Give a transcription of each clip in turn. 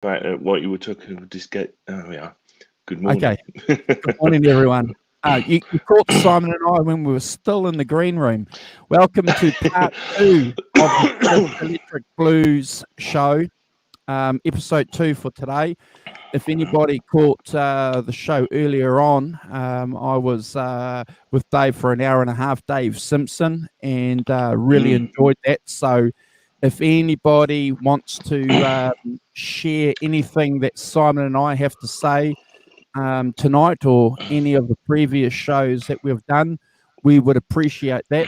about what you were talking about. Just get. Oh yeah. Good morning. Okay. Good morning, everyone. You caught Simon and I when we were still in the green room. Welcome to part 2 of the British Electric Blues show, episode 2 for today. If anybody caught the show earlier on, I was with Dave for an hour and a half, Dave Simpson, and really enjoyed that. So if anybody wants to share anything that Simon and I have to say tonight or any of the previous shows that we've done, we would appreciate that.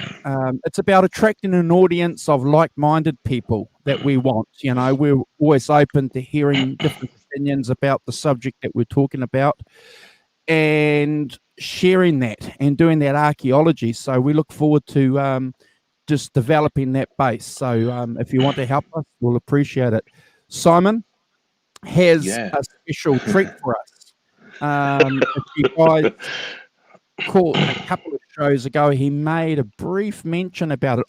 It's about attracting an audience of like-minded people that we want. You know, we're always open to hearing different opinions about the subject that we're talking about and sharing that and doing that archaeology. So we look forward to just developing that base. So if you want to help us, we'll appreciate it. Simon has a special treat for us. If you guys caught a couple of shows ago, he made a brief mention about it.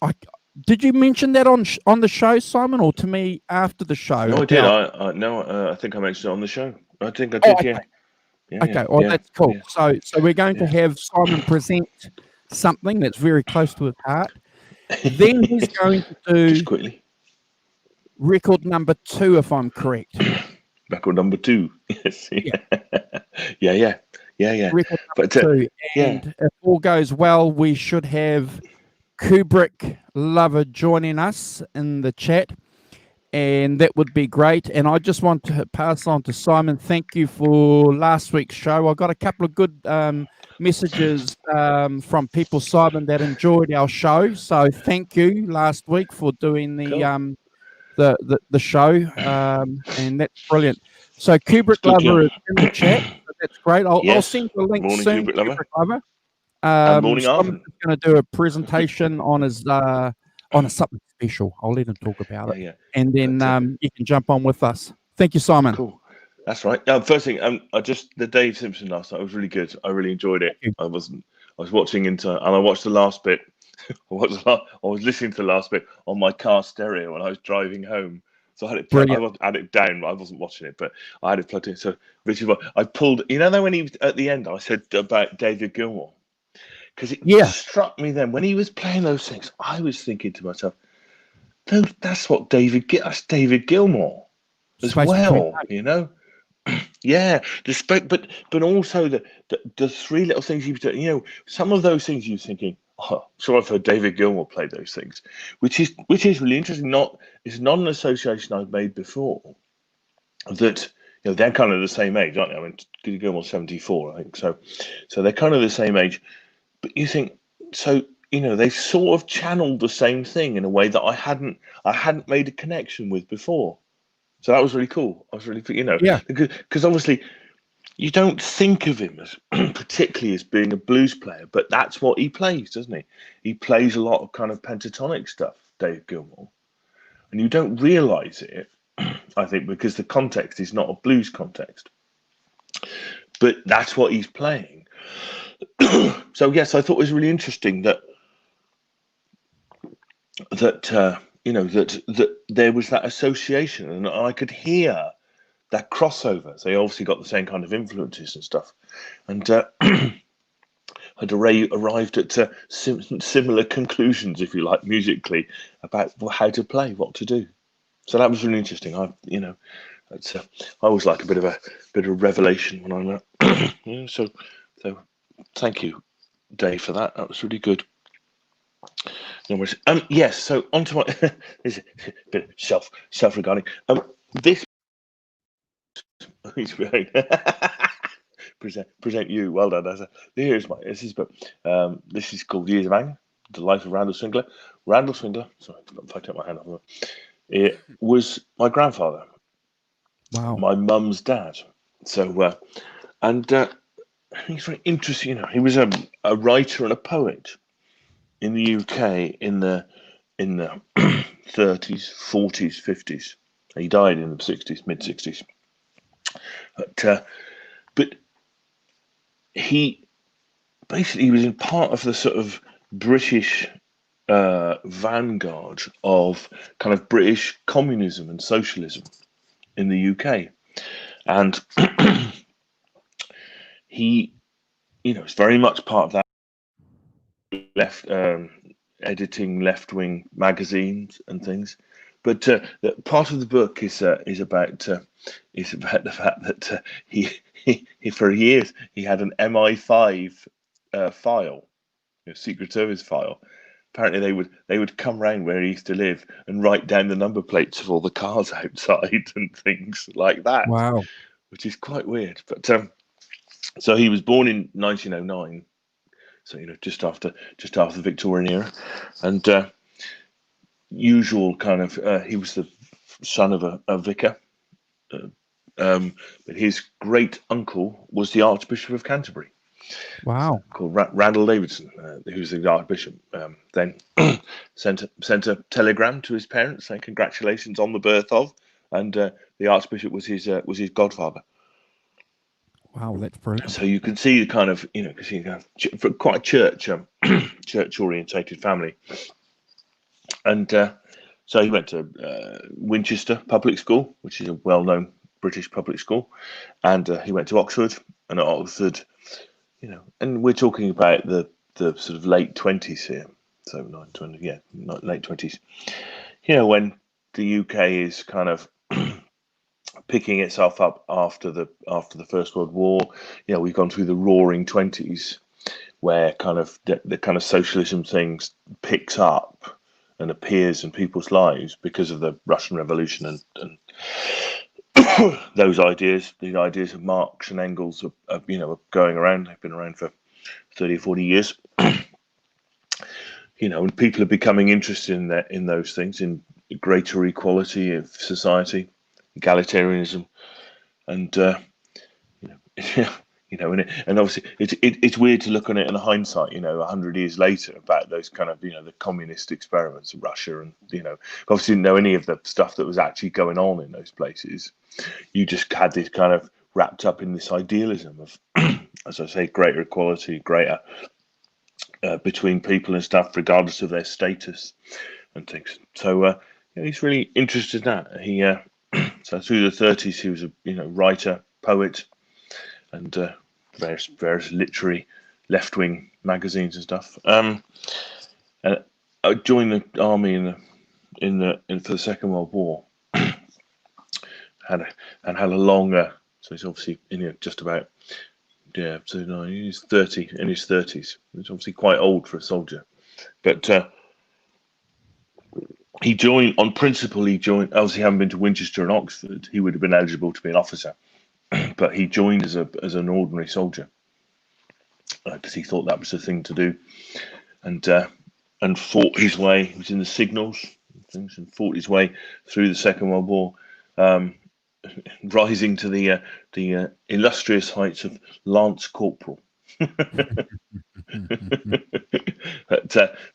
Did you mention that on the show, Simon, or to me after the show? No, I did. I think I mentioned it on the show. I think I did. Okay. Yeah. Okay. Well, that's cool. Yeah. So we're going to have Simon present something that's very close to his heart. Then he's going to do just quickly record number 2, if I'm correct. Record number 2. Yes. Yeah. Record number 2. And if all goes well, we should have Kubrick lover joining us in the chat, and that would be great. And I just want to pass on to Simon. Thank you for last week's show. I got a couple of good messages from people, Simon, that enjoyed our show. So thank you last week for doing the show, and that's brilliant. So Kubrick lover is in the chat. So that's great. I'll send the link soon. Kubrick lover. Morning, Simon's going to do a presentation on his on a something special. I'll let him talk about it, and then you can jump on with us. Thank you, Simon. Cool. That's right. First thing, the Dave Simpson last night was really good. I really enjoyed it. I was watching and I watched the last bit. I was listening to the last bit on my car stereo when I was driving home. So I had it down. I wasn't watching it, but I had it plugged in. So Richard, I pulled. You know, when he was at the end, I said about David Gilmour, because it struck me then when he was playing those things. I was thinking to myself, that's David Gilmour as well. You know. Yeah, but also the three little things you've done. You know, some of those things you're thinking, oh, sure, I've heard David Gilmour play those things, which is really interesting. It's not an association I've made before. That they're kind of the same age, aren't they? I mean, David Gilmour's 74, I think. So they're kind of the same age. But you think they've sort of channeled the same thing in a way that I hadn't made a connection with before. So that was really cool. I was really, because obviously you don't think of him as particularly as being a blues player, but that's what he plays, doesn't he? He plays a lot of kind of pentatonic stuff, Dave Gilmour, and you don't realise it, I think, because the context is not a blues context, but that's what he's playing. So yes, I thought it was really interesting that there was that association, and I could hear that crossover. So they obviously got the same kind of influences and stuff, and had arrived at similar conclusions, if you like, musically about how to play, what to do. So that was really interesting. I always like a bit of revelation when I'm so thank you, Dave, for that. That was really good. No worries. Yes. So onto my this is a bit self-regarding. This present you. Well done. This is called Years of Anger: The Life of Randall Swingler. Randall Swingler. Sorry, if I take my hand off. It was my grandfather. Wow. My mum's dad. So he's very interesting. You know, he was a writer and a poet in the UK in the 30s, 40s, 50s. He died in the 60s, mid 60s. But he was in part of the sort of British vanguard of kind of British communism and socialism the UK, and he, is very much part of that left editing left-wing magazines and things. But part of the book is about the fact that he for years he had an MI5 file, Secret Service file. Apparently they would come round where he used to live and write down the number plates of all the cars outside and things like that. Wow. Which is quite weird. But so he was born in 1909. So just after the Victorian era, and usual kind of he was the son of a vicar, but his great uncle was the Archbishop of Canterbury. Wow. Called Randall Davidson, who's the Archbishop. Then sent a telegram to his parents saying congratulations on the birth of, and the Archbishop was his godfather. Wow, that's brilliant. So you can see the kind of, because you have quite a church orientated family. And so he went to Winchester Public School, which is a well-known British public school. And he went to Oxford, and at Oxford, and we're talking about the sort of late 20s here. So late 20s. When the UK is kind of picking itself up after the First World War. We've gone through the Roaring '20s, where kind of the kind of socialism things picks up and appears in people's lives because of the Russian Revolution and those ideas. The ideas of Marx and Engels are going around. They've been around for 30 or 40 years. And people are becoming interested in those things, in greater equality of society, egalitarianism, and and obviously it's weird to look on it in hindsight, 100 years later, about those kind of the communist experiments of Russia, and obviously didn't know any of the stuff that was actually going on in those places. You just had this kind of wrapped up in this idealism of, as I say, greater equality, greater between people and stuff, regardless of their status and things. So he's really interested in that. He so through the 30s, he was a writer, poet, and various literary left-wing magazines and stuff. I joined the army for the Second World War. had a longer. So he's obviously just about So no, he's 30 in his 30s. He's obviously quite old for a soldier, but. He joined on principle. Obviously, having been to Winchester and Oxford, he would have been eligible to be an officer, but he joined as an ordinary soldier because he thought that was the thing to do, and fought his way. He was in the signals and fought his way through the Second World War, rising to the illustrious heights of Lance Corporal.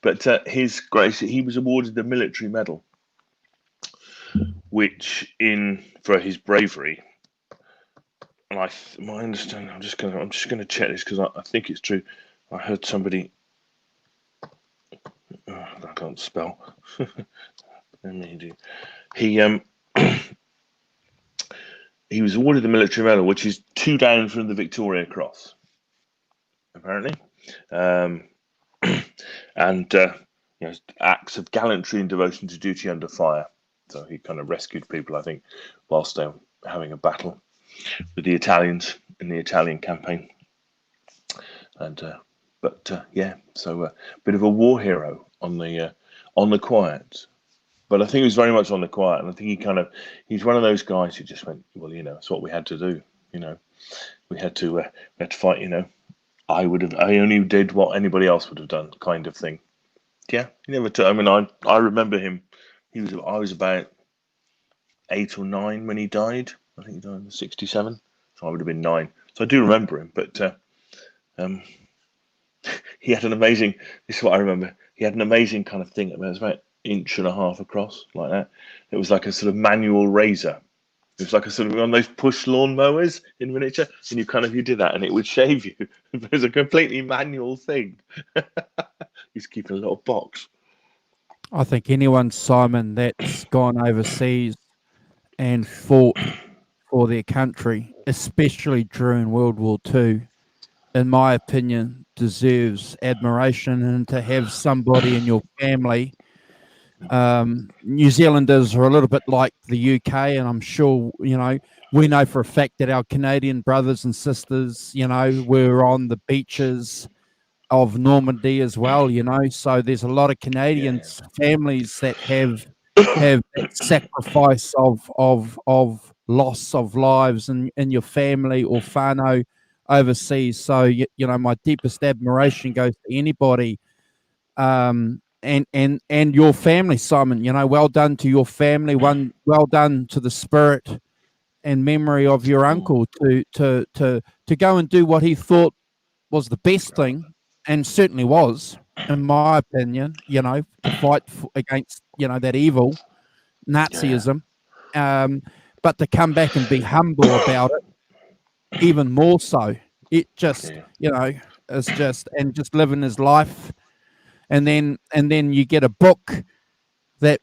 but his grace, he was awarded the military medal, which for his bravery. And my understanding, I'm just gonna check this because I think it's true. I heard somebody. I can't spell. He was awarded the military medal, which is 2 down from the Victoria Cross, apparently. And acts of gallantry and devotion to duty under fire. So he kind of rescued people, I think, whilst they were having a battle with the Italians in the Italian campaign. And so a bit of a war hero on the quiet. But I think he was very much on the quiet, and I think he's one of those guys who just went, well, it's what we had to do. We had to fight. I only did what anybody else would have done, kind of thing. Yeah, he never took. I mean, I remember him. I was about 8 or 9 when he died. I think he died in 1967, so I would have been 9. So I do remember him. But he had an amazing. This is what I remember. He had an amazing kind of thing. It was about 1.5 inches across, like that. It was like a sort of manual razor. It was like a sort of one of those push lawn mowers in miniature, and you did that, and it would shave you. It was a completely manual thing. He's keeping a little box. I think anyone, Simon, that's gone overseas and fought for their country, especially during World War II, in my opinion, deserves admiration. And to have somebody in your family, New Zealanders are a little bit like the UK, and I'm sure, we know for a fact that our Canadian brothers and sisters, were on the beaches of Normandy as well, so there's a lot of Canadians families that have that sacrifice of loss of lives in your family or whānau overseas. So my deepest admiration goes to anybody, and your family, Simon. Well done to your family. Well done to the spirit and memory of your uncle to go and do what he thought was the best thing, and certainly was, in my opinion. To fight against that evil Nazism, but to come back and be humble about it, even more so. It just, it's just living his life, and then you get a book that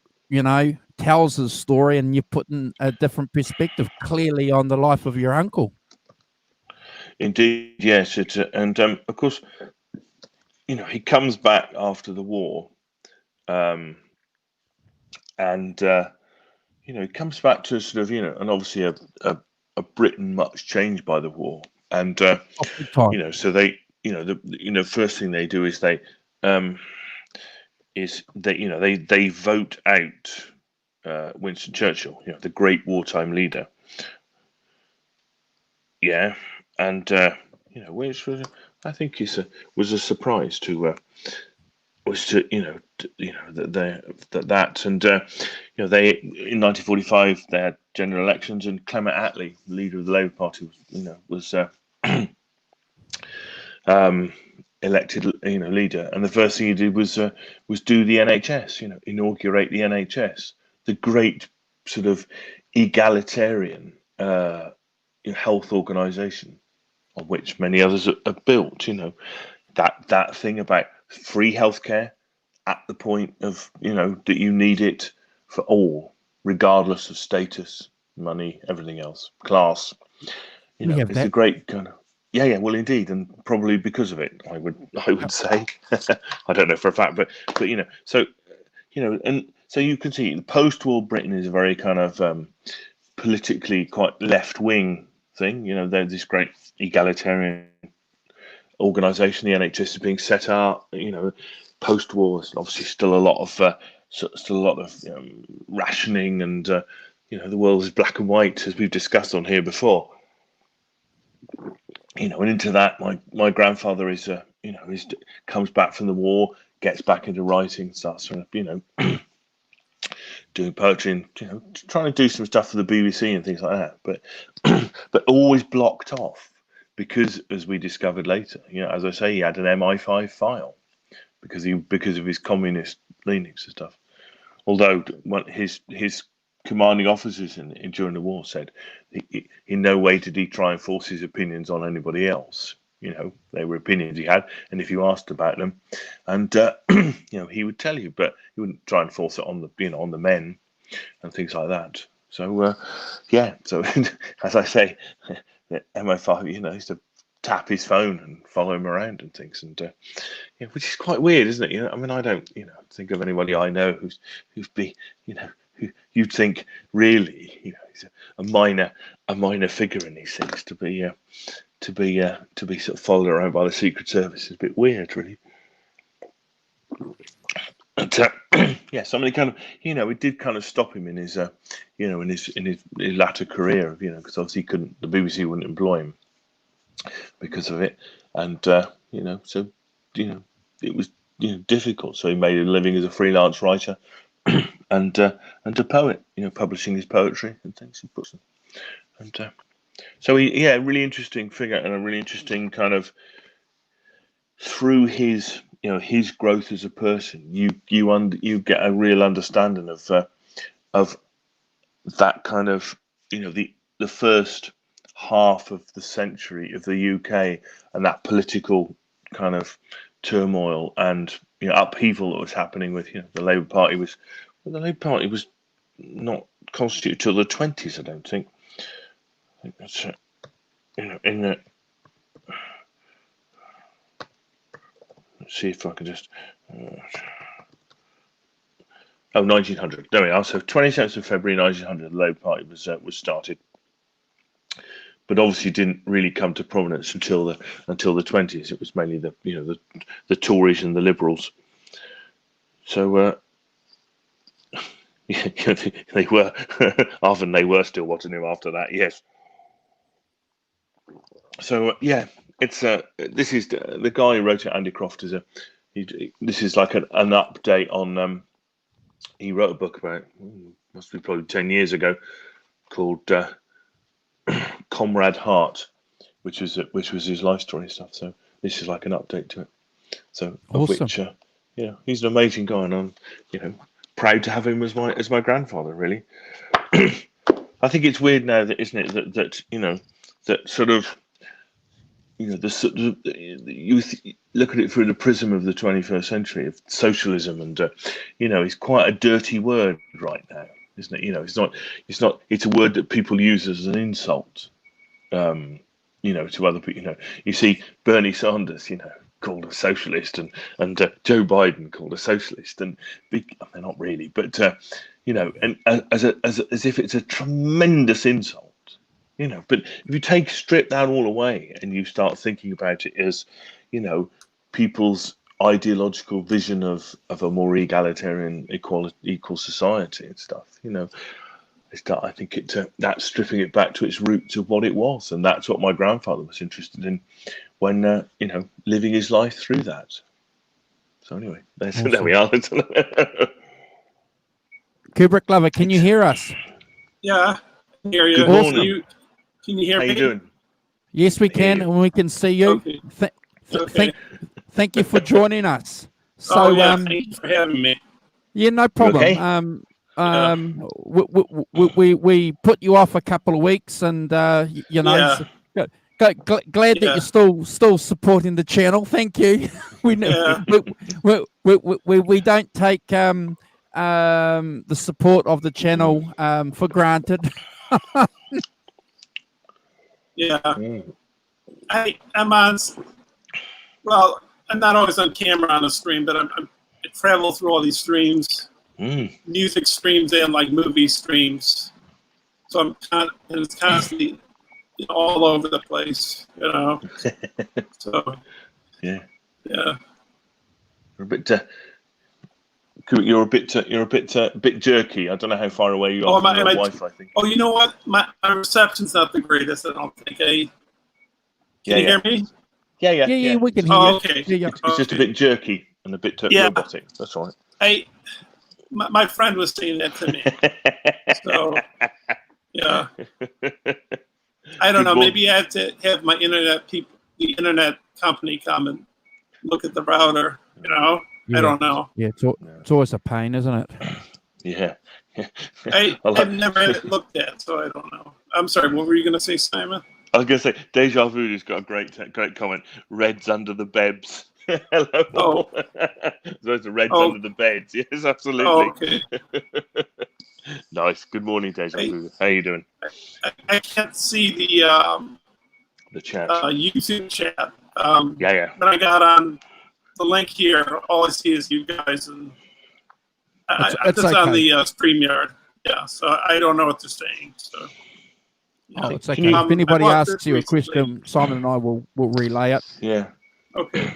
tells his story, and you're putting a different perspective clearly on the life of your uncle. Indeed, yes. And of course, he comes back after the war, and he comes back to sort of, and obviously a Britain much changed by the war, and Big time. so they, the first thing they do is they vote out Winston Churchill, the great wartime leader. Yeah, and which was, I think, was a surprise to that and they, in 1945, they had general elections, and Clement Attlee, the leader of the Labour Party, was elected leader, and the first thing he did was do the NHS, inaugurate the NHS, the great sort of egalitarian health organisation on which many others are built. That thing about free healthcare at the point of that you need it for all, regardless of status, money, everything else, class. It's a great kind of well, indeed, and probably because of it, I would say. I don't know for a fact, but so and so you can see post-war Britain is a very kind of politically quite left-wing thing. There's this great egalitarian organisation, the NHS, is being set up. Post-war, obviously still a lot of rationing, and the world is black and white, as we've discussed on here before. And into that, my grandfather is comes back from the war, gets back into writing, starts doing poetry, and trying to do some stuff for the BBC and things like that, but always blocked off because, as we discovered later, as I say, he had an MI5 file because of his communist leanings and stuff. Although his commanding officers during the war said in no way did he try and force his opinions on anybody else. They were opinions he had, and if you asked about them, and he would tell you, but he wouldn't try and force it on the men and things like that. So so as I say, MI5, used to tap his phone and follow him around and things, and which is quite weird, isn't it? I mean, I don't think of anybody I know who you'd think really he's a minor figure in these things to be sort of followed around by the Secret Service is a bit weird, really. But somebody kind of it did kind of stop him in his in his latter career, because obviously the BBC wouldn't employ him because of it, and so it was difficult. So he made a living as a freelance writer and a poet, publishing his poetry and things in books, and so he, really interesting figure, and a really interesting kind of, through his his growth as a person, you get a real understanding of that kind of the first half of the century of the UK, and that political kind of turmoil and upheaval that was happening with the Labour Party was not constitute till the 20s. I don't think. I think that's in the. Let's see if I can just. 1900. There we are. So 27th of February 1900, the Labour Party was started, but obviously didn't really come to prominence until the 20s. It was mainly the Tories and the Liberals. So they were often they were still watching him after that. Yes. So yeah, it's this is the guy who wrote it. Andy Croft this is like an update on. He wrote a book about must be probably 10 years ago called Comrade Heart, which was his life story and stuff. So this is like an update to it. So awesome. Of which he's an amazing guy, and I'm proud to have him as my grandfather. Really, I think it's weird now that isn't it that sort of. You look at it through the prism of the 21st century of socialism, and it's quite a dirty word right now, isn't it? It's a word that people use as an insult, to other people. You see Bernie Sanders, called a socialist, and Joe Biden called a socialist, and they're not really, but and as if it's a tremendous insult. But if you strip that all away and you start thinking about it as, people's ideological vision of a more egalitarian, equal society and stuff, I think that's stripping it back to its roots of what it was, and that's what my grandfather was interested in when living his life through that. So anyway, awesome. There we are. Kubrick lover, can you hear us? Yeah, I hear you. Good morning. Can you hear me? How you doing? Yes, we can, and we can see you. Okay. Thank you for joining us. So, thank you for having me. Yeah, no problem. Okay? We put you off a couple of weeks, and glad that you're still supporting the channel. Thank you. we don't take the support of the channel for granted. Yeah, I'm on. Well, I'm not always on camera on a stream, but I travel through all these streams, music streams and like movie streams. So it's constantly all over the place, So yeah. You're a bit jerky. I don't know how far away you are from your wife. I think. Oh, you know what? My reception's not the greatest. I don't think. Can you hear me? Yeah, we can hear you. Okay. It's just a bit jerky and a bit robotic. That's all right. My friend was saying that to me. So, yeah. I don't know. Maybe I have to have the internet company come and look at the router. Yeah. I don't know. Yeah, it's always a pain, isn't it? Yeah. I've never had it looked at, so I don't know. I'm sorry. What were you going to say, Simon? I was going to say, Deja Vu has got a great comment. Reds under the BEBS. Hello. Oh. Those are reds under the beds. Yes, absolutely. Oh, okay. Nice. Good morning, Deja Vu. How are you doing? I can't see the chat. YouTube chat. Yeah. When I got on the link here, all I see is you guys, and it's okay. On the StreamYard. Yeah, so I don't know what they're saying. So. It's okay. If anybody asks you a question, Simon and I will relay it. Yeah. Okay.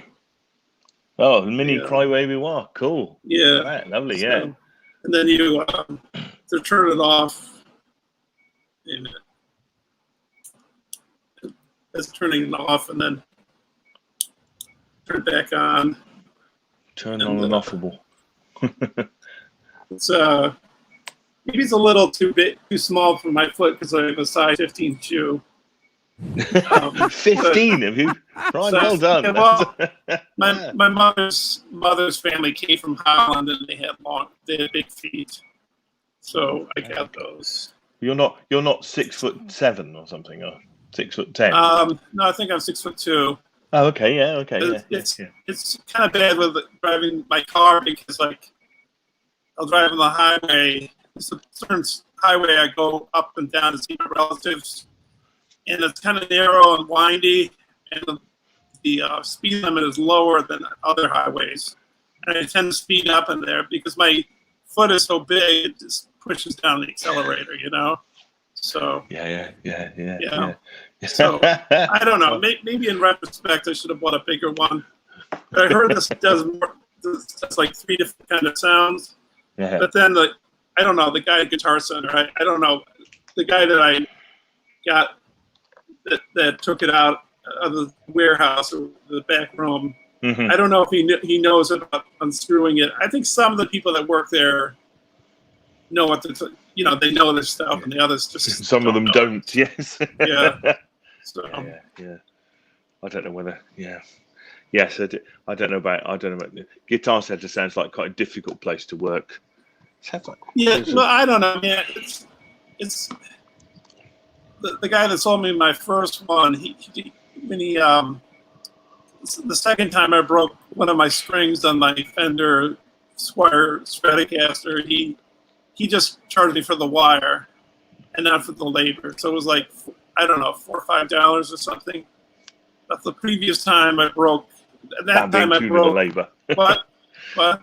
Oh, mini crybaby walk. Cool. Yeah. Right, lovely. So, yeah. And then you to turn it off. It's turning it off, and then turn it back on. Turn on and offable. It's maybe it's a little too small for my foot because I have a size 15 shoe. 15 of you? Right, well done. Yeah, well, my mother's family came from Holland, and they had big feet, so I got those. You're not 6'7" or something, or 6'10"? No, I think I'm 6'2". Oh, okay, yeah, okay, It's kind of bad with driving my car because I'll drive on the highway. It's a certain highway I go up and down to see my relatives, and it's kind of narrow and windy, and the speed limit is lower than other highways. And I tend to speed up in there because my foot is so big, it just pushes down the accelerator, you know? So Yeah. So I don't know. Maybe in retrospect, I should have bought a bigger one. But I heard this does like 3 different kind of sounds. Yeah. But then I don't know, the guy at Guitar Center, I don't know, the guy that I got that took it out of the warehouse or the back room, I don't know if he knows about unscrewing it. I think some of the people that work there know what they know their stuff, and the others just some of them don't. Yes. Yeah. So. Yeah. I don't know whether. Yeah. Yes, I don't know about. Guitar Center sounds like quite a difficult place to work. Yeah. Well, I don't know. Yeah, it's the guy that sold me my first one. The second time I broke one of my strings on my Fender Squire Stratocaster, he just charged me for the wire and not for the labor. So it was like, I don't know, $4 or $5 or something. But the previous time I broke, that time I broke. The labor. What? I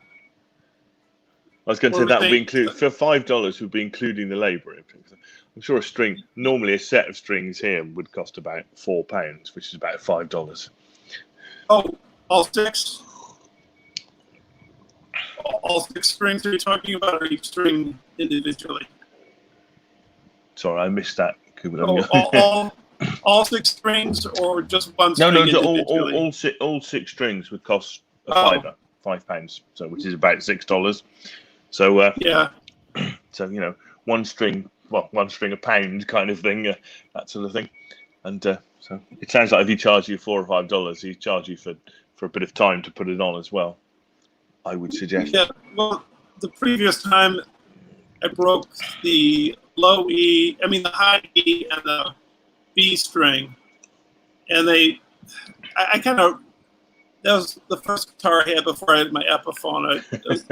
was going to say that would be included for $5. Would be including the labor. I'm sure normally a set of strings here would cost about £4, which is about $5. Oh, all 6? All 6 strings are you talking about, or each string individually? Sorry, I missed that. All 6 strings, or just one string? No. All 6 strings would cost £5. So which is about $6. So yeah. So one string a pound kind of thing, that sort of thing, and so it sounds like if he charged you $4 or $5, he charge you for a bit of time to put it on as well, I would suggest. Yeah, well, the previous time I broke the the high E and the B string, and that was the first guitar I had before I had my Epiphone.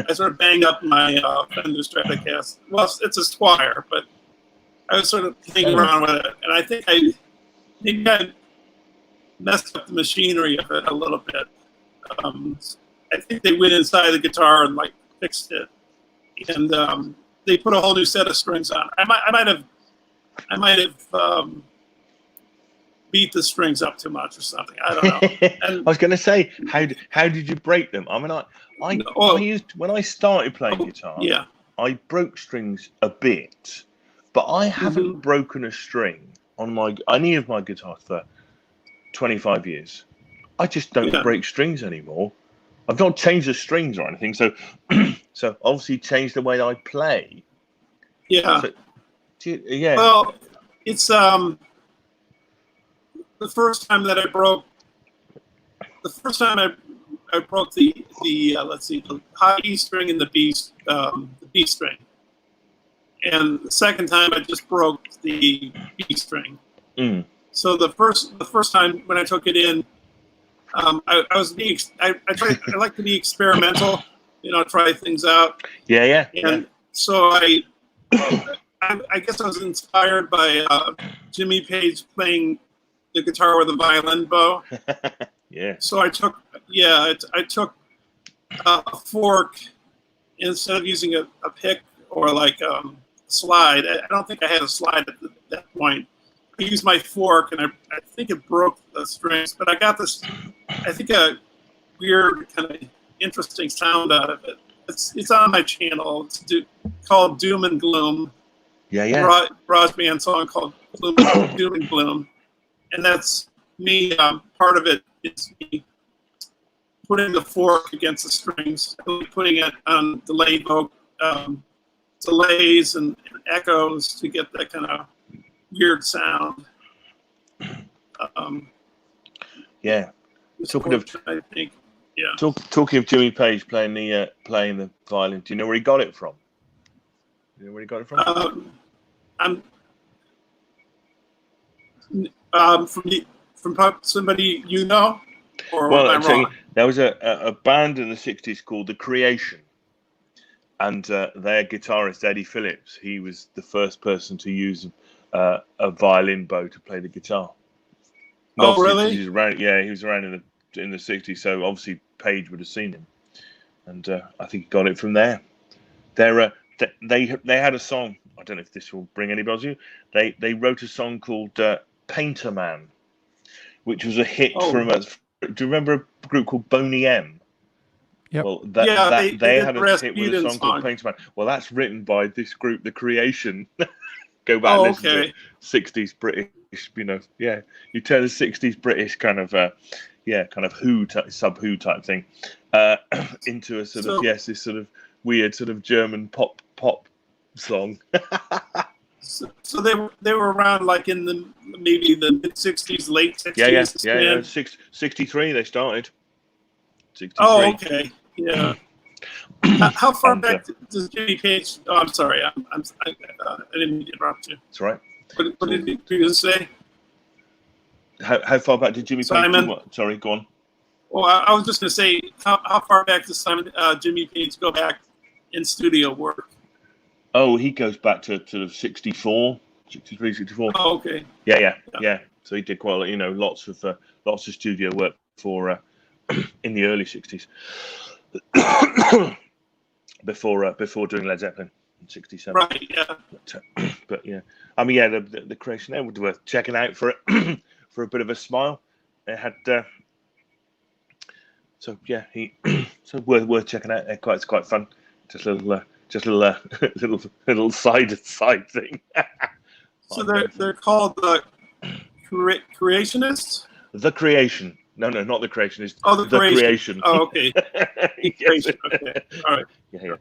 I sort of banged up my Fender Stratocaster. Well, it's a Squire, but I was sort of playing around with it, and I think I messed up the machinery of it a little bit. I think they went inside the guitar and fixed it, and they put a whole new set of strings on. I might have beat the strings up too much or something. I don't know. And, I was going to say, how did you break them? I mean, I used when I started playing guitar. Yeah, I broke strings a bit, but I haven't broken a string on any of my guitars for 25 years. I just don't break strings anymore. I've not changed the strings or anything, so so obviously changed the way I play. Yeah. So, Well, it's the first time that I broke. The first time I broke the high E string and the B string, and the second time I just broke the B string. So the first time when I took it in, I like to be experimental, try things out. Yeah. And so I guess I was inspired by Jimmy Page playing the guitar with a violin bow. Yeah. So I took a fork instead of using a pick or a slide. I don't think I had a slide at that point. I used my fork, and I think it broke the strings, but I got this, I think, a weird kind of interesting sound out of it. It's on my channel. It's called Doom and Gloom. Yeah. Garage band song called Doom and Gloom. And that's me. Part of it is me putting the fork against the strings, putting it on delays and echoes to get that kind of weird sound. Yeah. Talking of, I think. Yeah. Talking of Jimmy Page playing the violin, do you know where he got it from? From somebody you know, or well, am I wrong? There was a band in the '60s called The Creation, and their guitarist Eddie Phillips, he was the first person to use a violin bow to play the guitar. Oh, really? He was around, yeah, he was around in the 60s, so obviously Page would have seen him, and I think he got it from there. They had a song. I don't know if this will bring anybody to you. They wrote a song called Painter Man, which was a hit from do you remember a group called Boney M? Yep. Well, they had a hit with a song called Painter Man. Well, that's written by this group, The Creation. Go back and listen to it. 60s British, you turn the 60s British kind of kind of sub Who type thing into a sort of this sort of weird sort of German pop song. So they were around like in maybe the mid 60s, late 60s. Yeah. 63 they started. 63. Oh, okay. Yeah. How far back does Jimmy Page? Oh, I'm sorry. I didn't mean to interrupt you. That's right. What did you say? How far back did Jimmy Page do what? Sorry, go on. Well, I was just going to say, how far back does Jimmy Page go back in studio work? Oh, he goes back to sort of 64, 63, 64. Oh, okay. Yeah. So he did quite a lot, lots of studio work for in the early 60s. before doing Led Zeppelin in 67. Right, yeah. But yeah, I mean, yeah, the Creation there would be worth checking out for for a bit of a smile. It had so worth checking out. It's quite fun. Just a little side thing. So they're called the Creationists? The Creation. No, not the Creationist. Oh, the Creation. Oh, okay. Creation. Okay. All right. Yeah.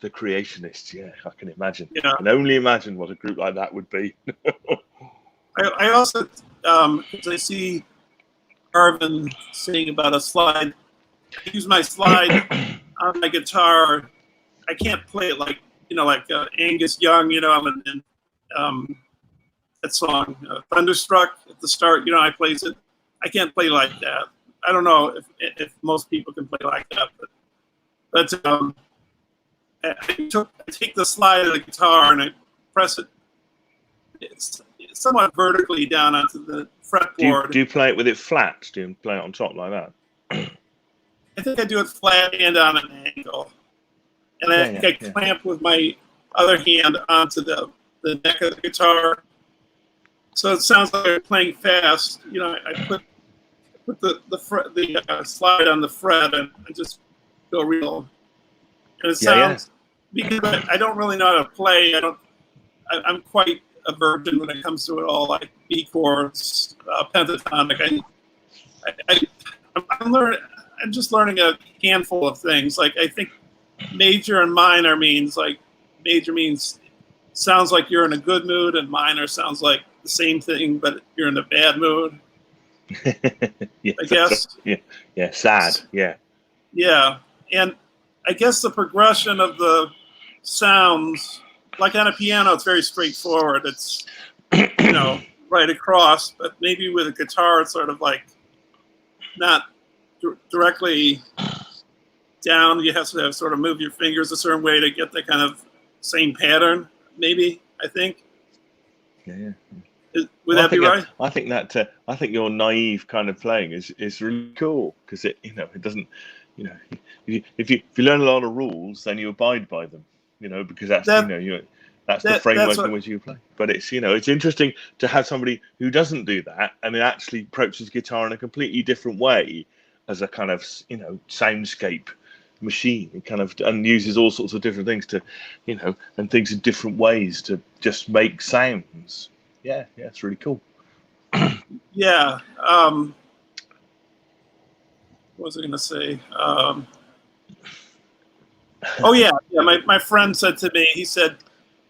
The Creationists. Yeah, I can imagine. Yeah. I can only imagine what a group like that would be. I also, because I see Arvin saying about a slide. I use my slide on my guitar. I can't play it like Angus Young. I'm in that song Thunderstruck at the start. I plays it. I can't play like that. I don't know if most people can play like that, but I take the slide of the guitar and I press it somewhat vertically down onto the fretboard. Do you play it with it flat? Do you play it on top like that? I think I do it flat and on an angle, and I clamp with my other hand onto the neck of the guitar, so it sounds like I'm playing fast. I put the slide on the fret and I just go real, and it sounds because I don't really know how to play. I'm quite a virgin when it comes to it all, like B chords, pentatonic. I'm just learning a handful of things. Like I think major and minor means like major means sounds like you're in a good mood, and minor sounds like the same thing but you're in a bad mood. I guess. Yeah, sad. Yeah, and I guess the progression of the sounds, like on a piano, it's very straightforward. It's right across, but maybe with a guitar, it's sort of like not directly down. You have to sort of move your fingers a certain way to get the kind of same pattern. Maybe I think. Yeah. Would that be right? I think your naive kind of playing is really cool because it doesn't if you learn a lot of rules then you abide by them because that's the framework in which you play. But it's it's interesting to have somebody who doesn't do that and it actually approaches guitar in a completely different way as a kind of soundscape machine. It kind of and uses all sorts of different things to and things in different ways to just make sounds. Yeah, it's really cool. Yeah. What was I going to say? My friend said to me, he said,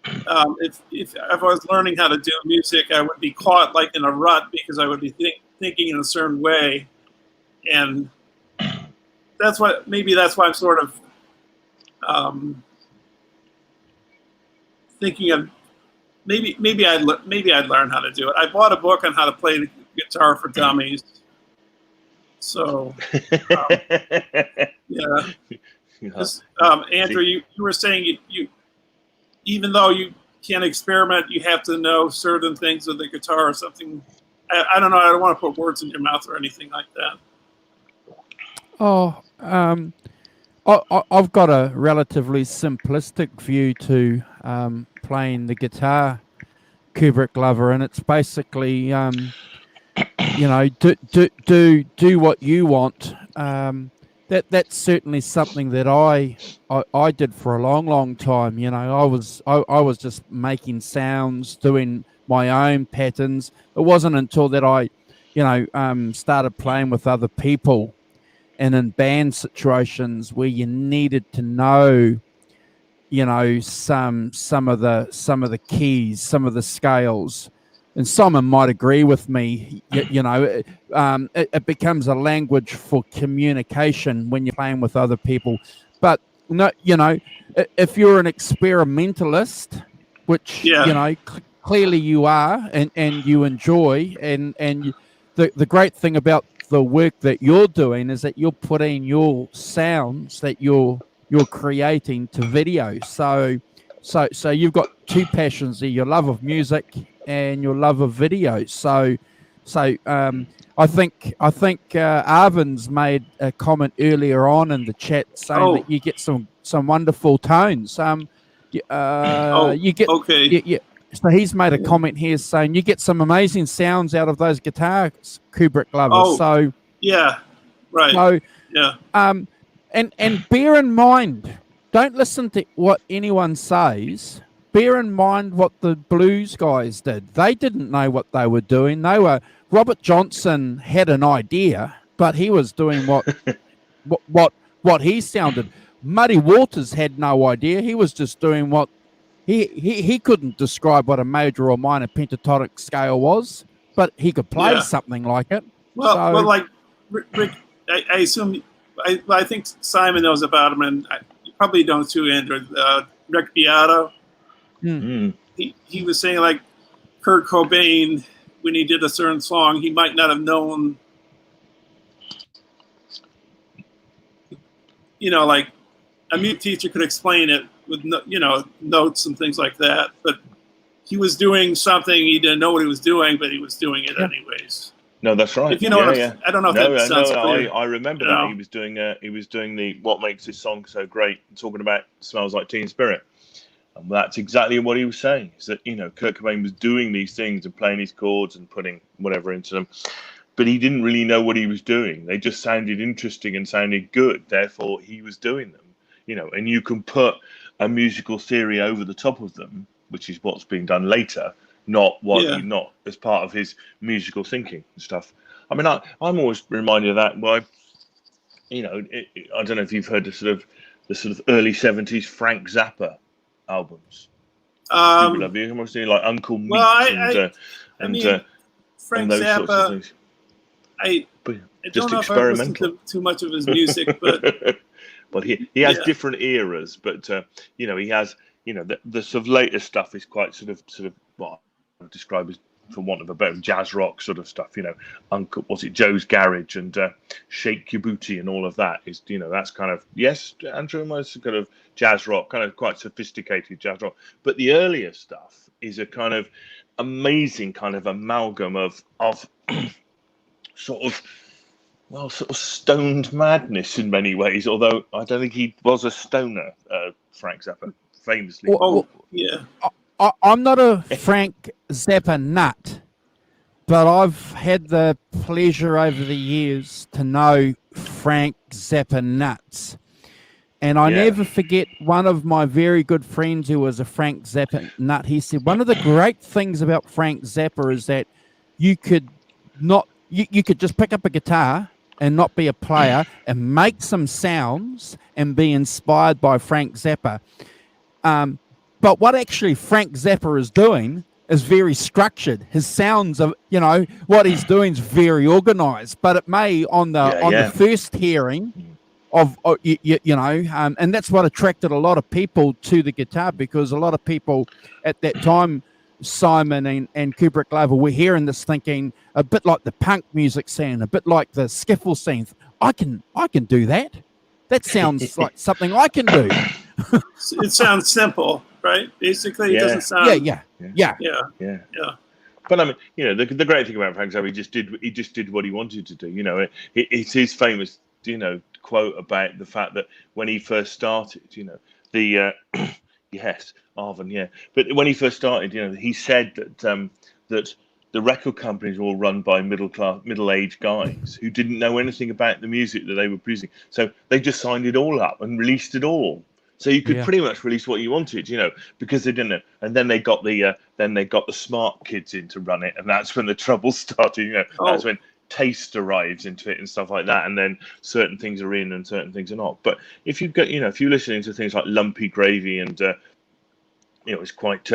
if I was learning how to do music, I would be caught like in a rut because I would be thinking in a certain way, and that's why I'm sort of thinking of. Maybe I'd learn how to do it. I bought a book on how to play the guitar for dummies. So, yeah. Andrew, you were saying you even though you can experiment, you have to know certain things with the guitar or something. I don't know. I don't want to put words in your mouth or anything like that. Oh, I've got a relatively simplistic view to playing the guitar, Kubrick lover, and it's basically do what you want. That's certainly something that I did for a long time. I was just making sounds, doing my own patterns. It wasn't until that I started playing with other people and in band situations where you needed to know some of the keys, some of the scales. And Simon might agree with me. It becomes a language for communication when you're playing with other people. But no, if you're an experimentalist, which clearly you are, and you enjoy, and the great thing about the work that you're doing is that you're putting your sounds that you're creating to video. So you've got two passions there: your love of music and your love of video. So I think Arvin's made a comment earlier on in the chat saying that you get some wonderful tones. You get okay. So he's made a comment here saying you get some amazing sounds out of those guitars, Kubrick lovers. Oh, so yeah, right. So yeah. And bear in mind, don't listen to what anyone says. Bear in mind what the blues guys did. They didn't know what they were doing. Robert Johnson had an idea, but he was doing what he sounded. Muddy Waters had no idea. He was just doing what he couldn't describe what a major or minor pentatonic scale was, but he could play something like it. Well, like Rick, I assume I think Simon knows about him, and you probably don't too, Andrew. Rick Beato. He was saying, like, Kurt Cobain, when he did a certain song, he might not have known, like a mute teacher could explain it with notes and things like that, but he was doing something, he didn't know what he was doing, but he was doing it anyways. No, that's right. If you know I don't know if that sounds clear. I remember that he was doing the What Makes This Song So Great, talking about Smells Like Teen Spirit. And that's exactly what he was saying, is that, Kurt Cobain was doing these things and playing his chords and putting whatever into them, but he didn't really know what he was doing. They just sounded interesting and sounded good. Therefore, he was doing them, and you can put a musical theory over the top of them, which is what's being done later, not as part of his musical thinking and stuff. I mean, I'm always reminded of that by, I don't know if you've heard the sort of early 70s Frank Zappa albums. Love you. I'm doing like Uncle Meat and Frank those Zappa. sorts of things. I don't know if I listened to too much of his music, but but he has different eras. But he has the sort of later stuff is quite sort of what I would describe as, for want of a better, jazz rock sort of stuff. Uncle, what's it, Joe's Garage and Shake Your Booty and all of that is, that's kind of, yes, Andrew, almost kind of jazz rock, kind of quite sophisticated jazz rock. But the earlier stuff is a kind of amazing kind of amalgam of sort of stoned madness in many ways. Although I don't think he was a stoner, Frank Zappa, famously. I'm not a Frank Zappa nut, but I've had the pleasure over the years to know Frank Zappa nuts. And I never forget one of my very good friends who was a Frank Zappa nut. He said, one of the great things about Frank Zappa is that you could just pick up a guitar and not be a player and make some sounds and be inspired by Frank Zappa. But what actually Frank Zappa is doing is very structured. His sounds of, what he's doing is very organized. But it may on the first hearing of, and that's what attracted a lot of people to the guitar, because a lot of people at that time, Simon and Kubrick Lover, were hearing this thinking a bit like the punk music scene, a bit like the skiffle scene. I can do that. That sounds like something I can do. It sounds simple, right? Basically, it doesn't sound. Yeah. But I mean, the great thing about Frank Zappa, he just did what he wanted to do. It's his famous, quote about the fact that when he first started, the yes, Arvin, yeah. But when he first started, he said that the record companies were all run by middle-aged guys who didn't know anything about the music that they were producing. So they just signed it all up and released it all. So you could pretty much release what you wanted, because they didn't know. And then they got the smart kids in to run it, and that's when the trouble started. That's when taste arrives into it and stuff like that, and then certain things are in and certain things are not. But if you've got, if you're listening to things like Lumpy Gravy and it's quite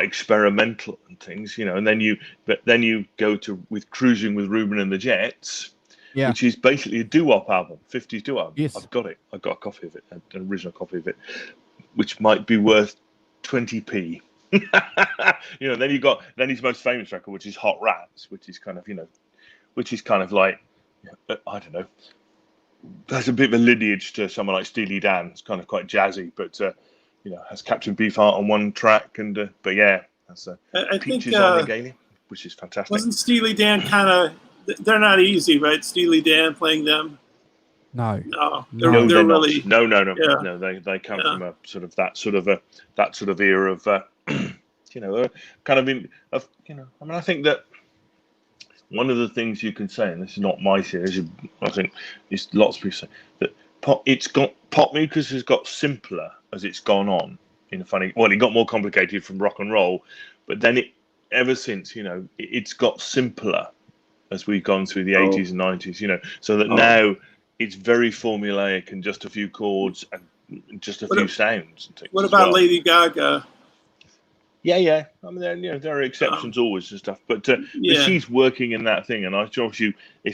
experimental and things, and then you go with Cruising with Ruben and the Jets, which is basically a doo-wop album, 50s doo-wop. Yes. I've got it. I've got a copy of it, an original copy of it, which might be worth 20p. Then his most famous record, which is Hot Rats, which is kind of like, I don't know, has a bit of a lineage to someone like Steely Dan. It's kind of quite jazzy, but has Captain Beefheart on one track, and but yeah, that's I Peaches think, on Regalia, which is fantastic. Wasn't Steely Dan kind of? They're not easy, right? Steely Dan playing them. No, they're really not. No. They come from a sort of that sort of era of kind of in of I mean, I think that one of the things you can say, and this is not my theory, I think it's lots of people say that pop music has got simpler as it's gone on in a funny. Well, it got more complicated from rock and roll, but then ever since it's got simpler as we've gone through the 80s and 90s, so that now it's very formulaic and just a few chords and just a few sounds and things. What about Lady Gaga? Yeah. I mean, there are exceptions always and stuff, but she's working in that thing, and I if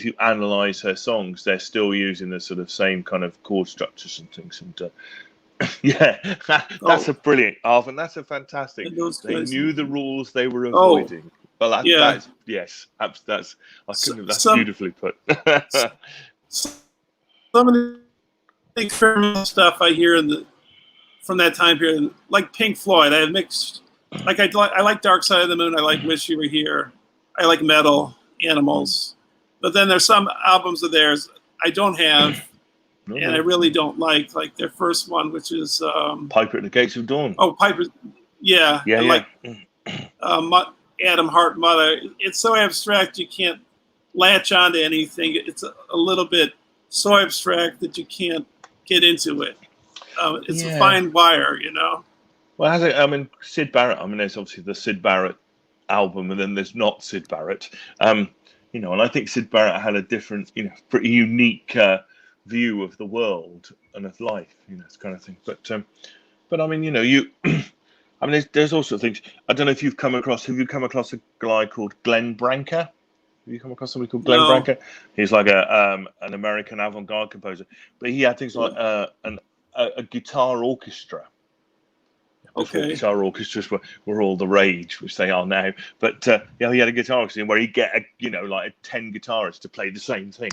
you analyze her songs, they're still using the sort of same kind of chord structures and things, and that's a brilliant, Arvin. That's a fantastic. They knew the rules they were avoiding. Well, that's beautifully put. Some of the experimental stuff I hear from that time period, like Pink Floyd, I have mixed. Like I like Dark Side of the Moon. I like Wish You Were Here. I like Metal, Animals. But then there's some albums of theirs I don't have, and I really don't like their first one, which is Piper at the Gates of Dawn. Oh, Piper. Yeah. Like Adam Hart Mother. It's so abstract you can't latch onto anything. It's a little bit so abstract that you can't get into it. It's a fine wire, Well, I mean, Syd Barrett. I mean, there's obviously the Syd Barrett album, and then there's not Syd Barrett. And I think Syd Barrett had a different, pretty unique view of the world and of life, this kind of thing. But I mean, I mean, there's also things. I don't know if you've come across. Have you come across a guy called Glenn Branca? Have you come across somebody called Glenn Branca? He's like an American avant-garde composer, but he had things like a guitar orchestra. Before guitar orchestras were all the rage, which they are now. But he had a guitar orchestra where he'd get 10 guitarists to play the same thing.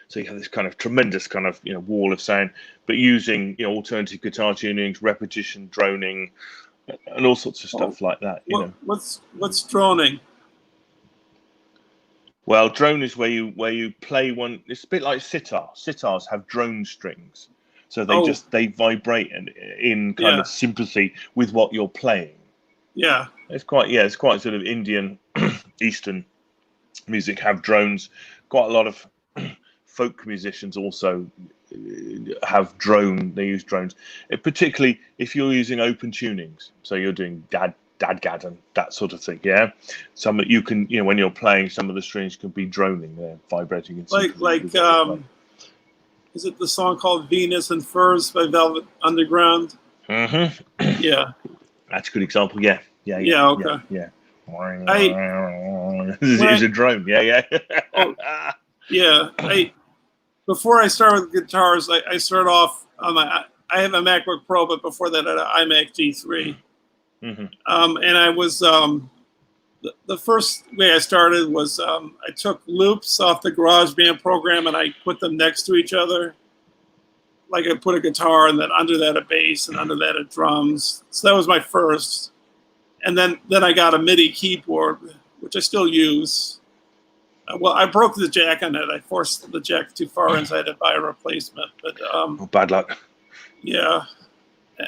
So you have this kind of tremendous kind of wall of sound, but using alternative guitar tunings, repetition, droning, and all sorts of stuff like that. What's droning? Well, drone is where you play one. It's a bit like sitar. Sitars have drone strings. So they vibrate in kind of sympathy with what you're playing. Yeah. It's quite sort of Indian, Eastern music have drones. Quite a lot of folk musicians also have they use drones. Particularly if you're using open tunings. So you're doing dadgad and that sort of thing. Yeah. Some you can, when you're playing, some of the strings can be droning. They're vibrating. Is it the song called Venus and Furs by Velvet Underground? Mm-hmm. Yeah. That's a good example. Yeah. Okay. Yeah. It's a drone. Yeah. Before I start with guitars, I start off on I have a MacBook Pro, but before that I had an iMac G3. Mm-hmm. And I was the first way I started was I took loops off the GarageBand program and I put them next to each other. like I put a guitar and then under that a bass and under that a drums. So that was my first. And then I got a MIDI keyboard, which I still use. Well, I broke the jack on it. I forced the jack too far in, so I had to buy a replacement. But bad luck. Yeah,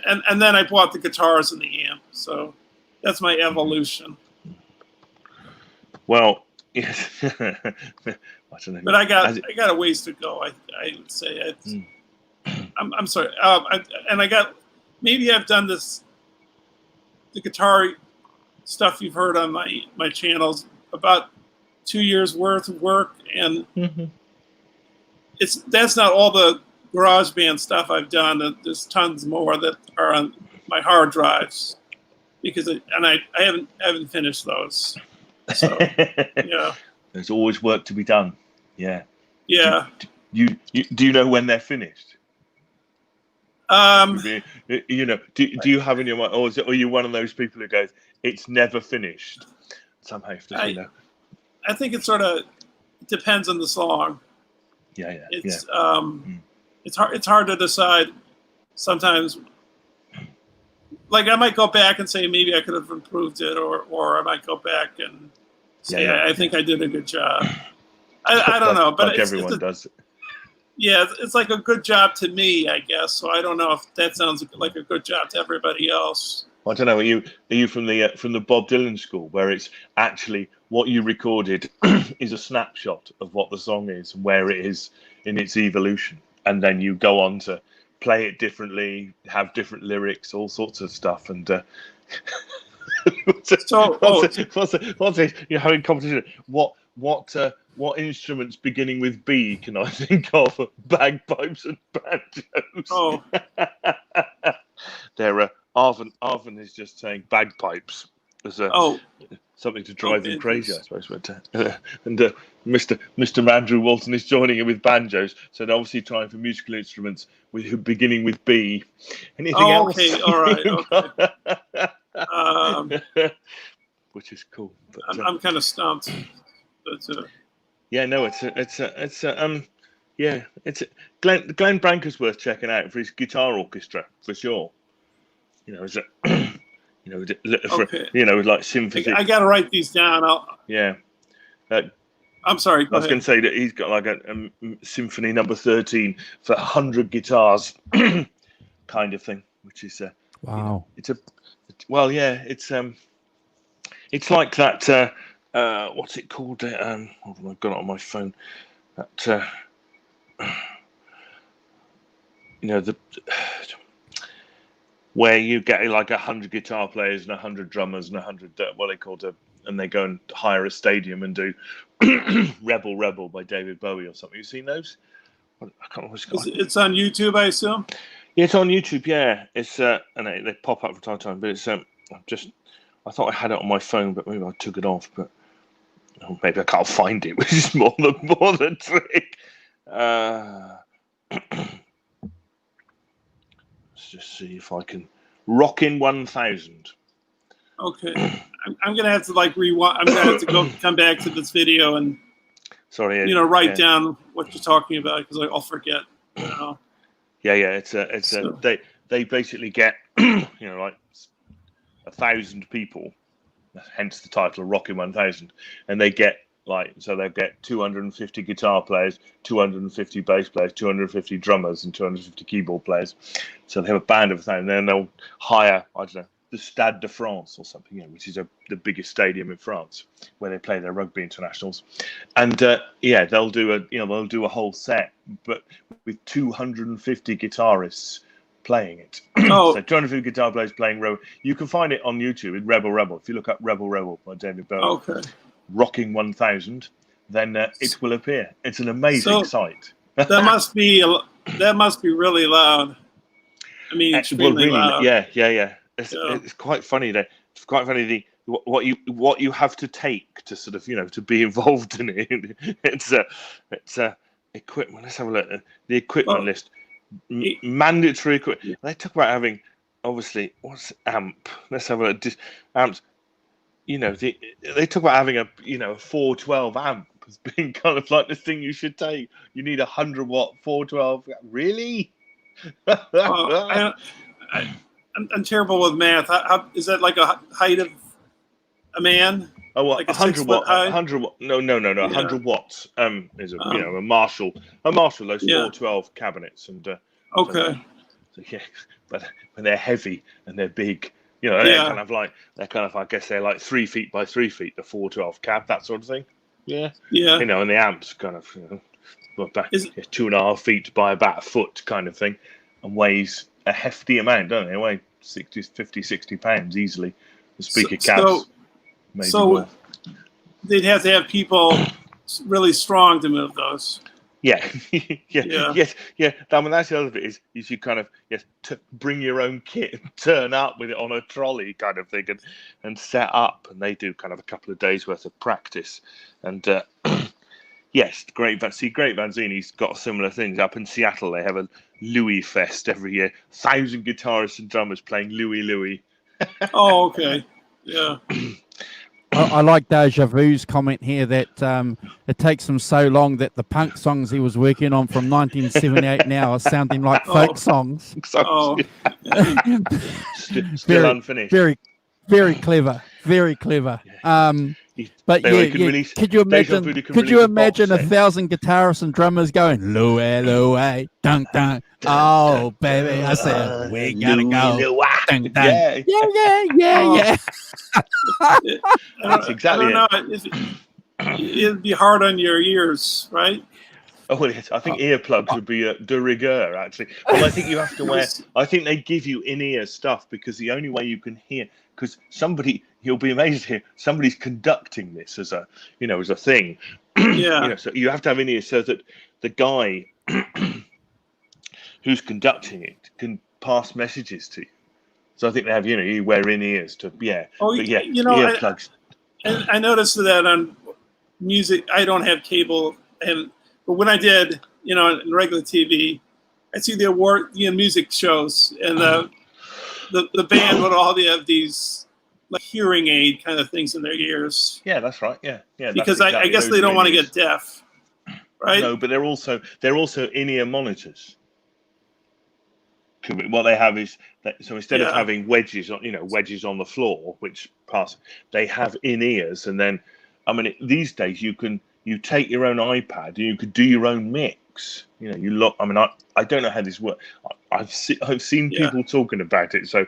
and then I bought the guitars and the amp. So that's my evolution. Well, yes. I don't know. But I got a ways to go. I would say I'm sorry. And I got, maybe I've done the guitar stuff you've heard on my channels, about 2 years worth of work, and that's not all the GarageBand stuff I've done. There's tons more that are on my hard drives, because I haven't finished those. So yeah, there's always work to be done. Yeah. Yeah. Do you know when they're finished? Do you have in your mind, or are you one of those people who goes, it's never finished? Somehow, I think it sort of depends on the song. Yeah. It's hard to decide sometimes. Like, I might go back and say maybe I could have improved it, or I might go back and say I think I did a good job. I don't know, but everyone does. Yeah, it's like a good job to me, I guess. So I don't know if that sounds like a good job to everybody else. I don't know. Are you from the Bob Dylan school, where it's actually what you recorded is a snapshot of what the song is, where it is in its evolution, and then you go on to play it differently, have different lyrics, all sorts of stuff, and what's it? You're having competition. What instruments beginning with B can I think of? Bagpipes and banjos. Oh, Arvin is just saying bagpipes as something to drive him crazy, I suppose. And Mr. Andrew Walton is joining in with banjos. So they're obviously trying for musical instruments beginning with B. Anything else? Okay, all right. Okay. Which is cool. But, I'm kind of stumped. But, yeah, no, Glenn Branca's worth checking out for his guitar orchestra for sure. Like symphony. I got to write these down. I'm sorry. I was going to say that he's got like a symphony number 13 for 100 guitars, kind of thing, which is wow. It's like that. What's it called? Hold on, I've got it on my phone. That where you get like 100 guitar players and 100 drummers and 100 and they go and hire a stadium and do Rebel by David Bowie or something. You seen those? I can't remember what it's called. It's on YouTube, I assume. Yeah, it's on YouTube. Yeah, it's and they pop up from time to time. But it's I thought I had it on my phone, but maybe I took it off. But maybe I can't find it, which is more the trick. Let's just see if I can. Rockin' 1000. Okay, I'm gonna have to rewind. I'm gonna have to come back to this video and write down what you're talking about, because I'll forget. Yeah. They basically get like 1,000 people, hence the title Rockin' 1000, and they get they'll get 250 guitar players, 250 bass players, 250 drummers, and 250 keyboard players. So they have a band of 1,000. Then they'll hire, I don't know, the Stade de France or something, which is the biggest stadium in France, where they play their rugby internationals. And they'll do a whole set, but with 250 guitarists playing it. So 250 guitar players playing Rebel. You can find it on YouTube in Rebel. If you look up Rebel by David Bowie, Rocking 1000, then it will appear. It's an amazing sight. that must be really loud. I mean, extremely loud. Yeah. It's quite funny. It's quite funny what you have to take to sort of to be involved in it. It's equipment. Let's have a look. The equipment list. Mandatory equipment. They talk about having, obviously, what's amp? Let's have a look. Amps. They talk about having a 412 amp as being kind of like the thing you should take. You need 100 watt 412. Really? I'm terrible with math. How, is that like a height of a man? Oh, well, Like a 100 6 foot watt, high? 100 watt, no, Yeah. 100 watts is a Marshall, those Yeah. 412 cabinets, and Okay. so yeah, but when they're heavy and they're big, they're Yeah. kind of like I guess they're like 3 feet by 3 feet, the 412 cab, that sort of thing. Yeah. Yeah. And the amps kind of about Is 2.5 feet by about a foot kind of thing, and weighs a hefty amount, don't they? They weigh 50, 60 pounds easily. The speaker cabs. Maybe so more. they'd have to have people really strong to move those. Yeah, Yeah. yes, yeah. I mean, that's the other bit is you kind of bring your own kit and turn up with it on a trolley kind of thing and set up, and they do kind of a couple of days worth of practice, and yes, Great Vanzini's got similar things up in Seattle. They have a Louis Fest every year, 1,000 guitarists and drummers playing Louis. Oh, okay, yeah. I like Deja Vu's comment here that it takes him so long that the punk songs he was working on from 1978 now are sounding like folk songs. Oh, Still unfinished. Very, very clever. Very clever. But could you imagine? Could you imagine 1,000 guitarists and drummers going Louis, dun dun? Oh baby, I said we gotta go. Dun, dun. Yeah. That's exactly it. It'd be hard on your ears, right? Oh, yes. I think earplugs would be de rigueur, actually. Well, I think you have to wear. I think they give you in-ear stuff because the only way you can hear, because you'll be amazed here. Somebody's conducting this as a thing. Yeah. So you have to have in-ear so that the guy who's conducting it can pass messages to you. So I think they have, you wear in-ears to, Oh, but yeah, earplugs. I noticed that on music, I don't have cable, but when I did, in regular TV, I see the music shows, and the band would all have these like hearing aid kind of things in their ears. Yeah, that's right. Yeah. Because I guess they don't want to get deaf, right? No, but they're also in-ear monitors. What they have is so instead of having wedges on the floor, which pass, they have in-ears, and then these days you take your own iPad and you could do your own mix. You look. I don't know how this works. I've seen people talking about it, so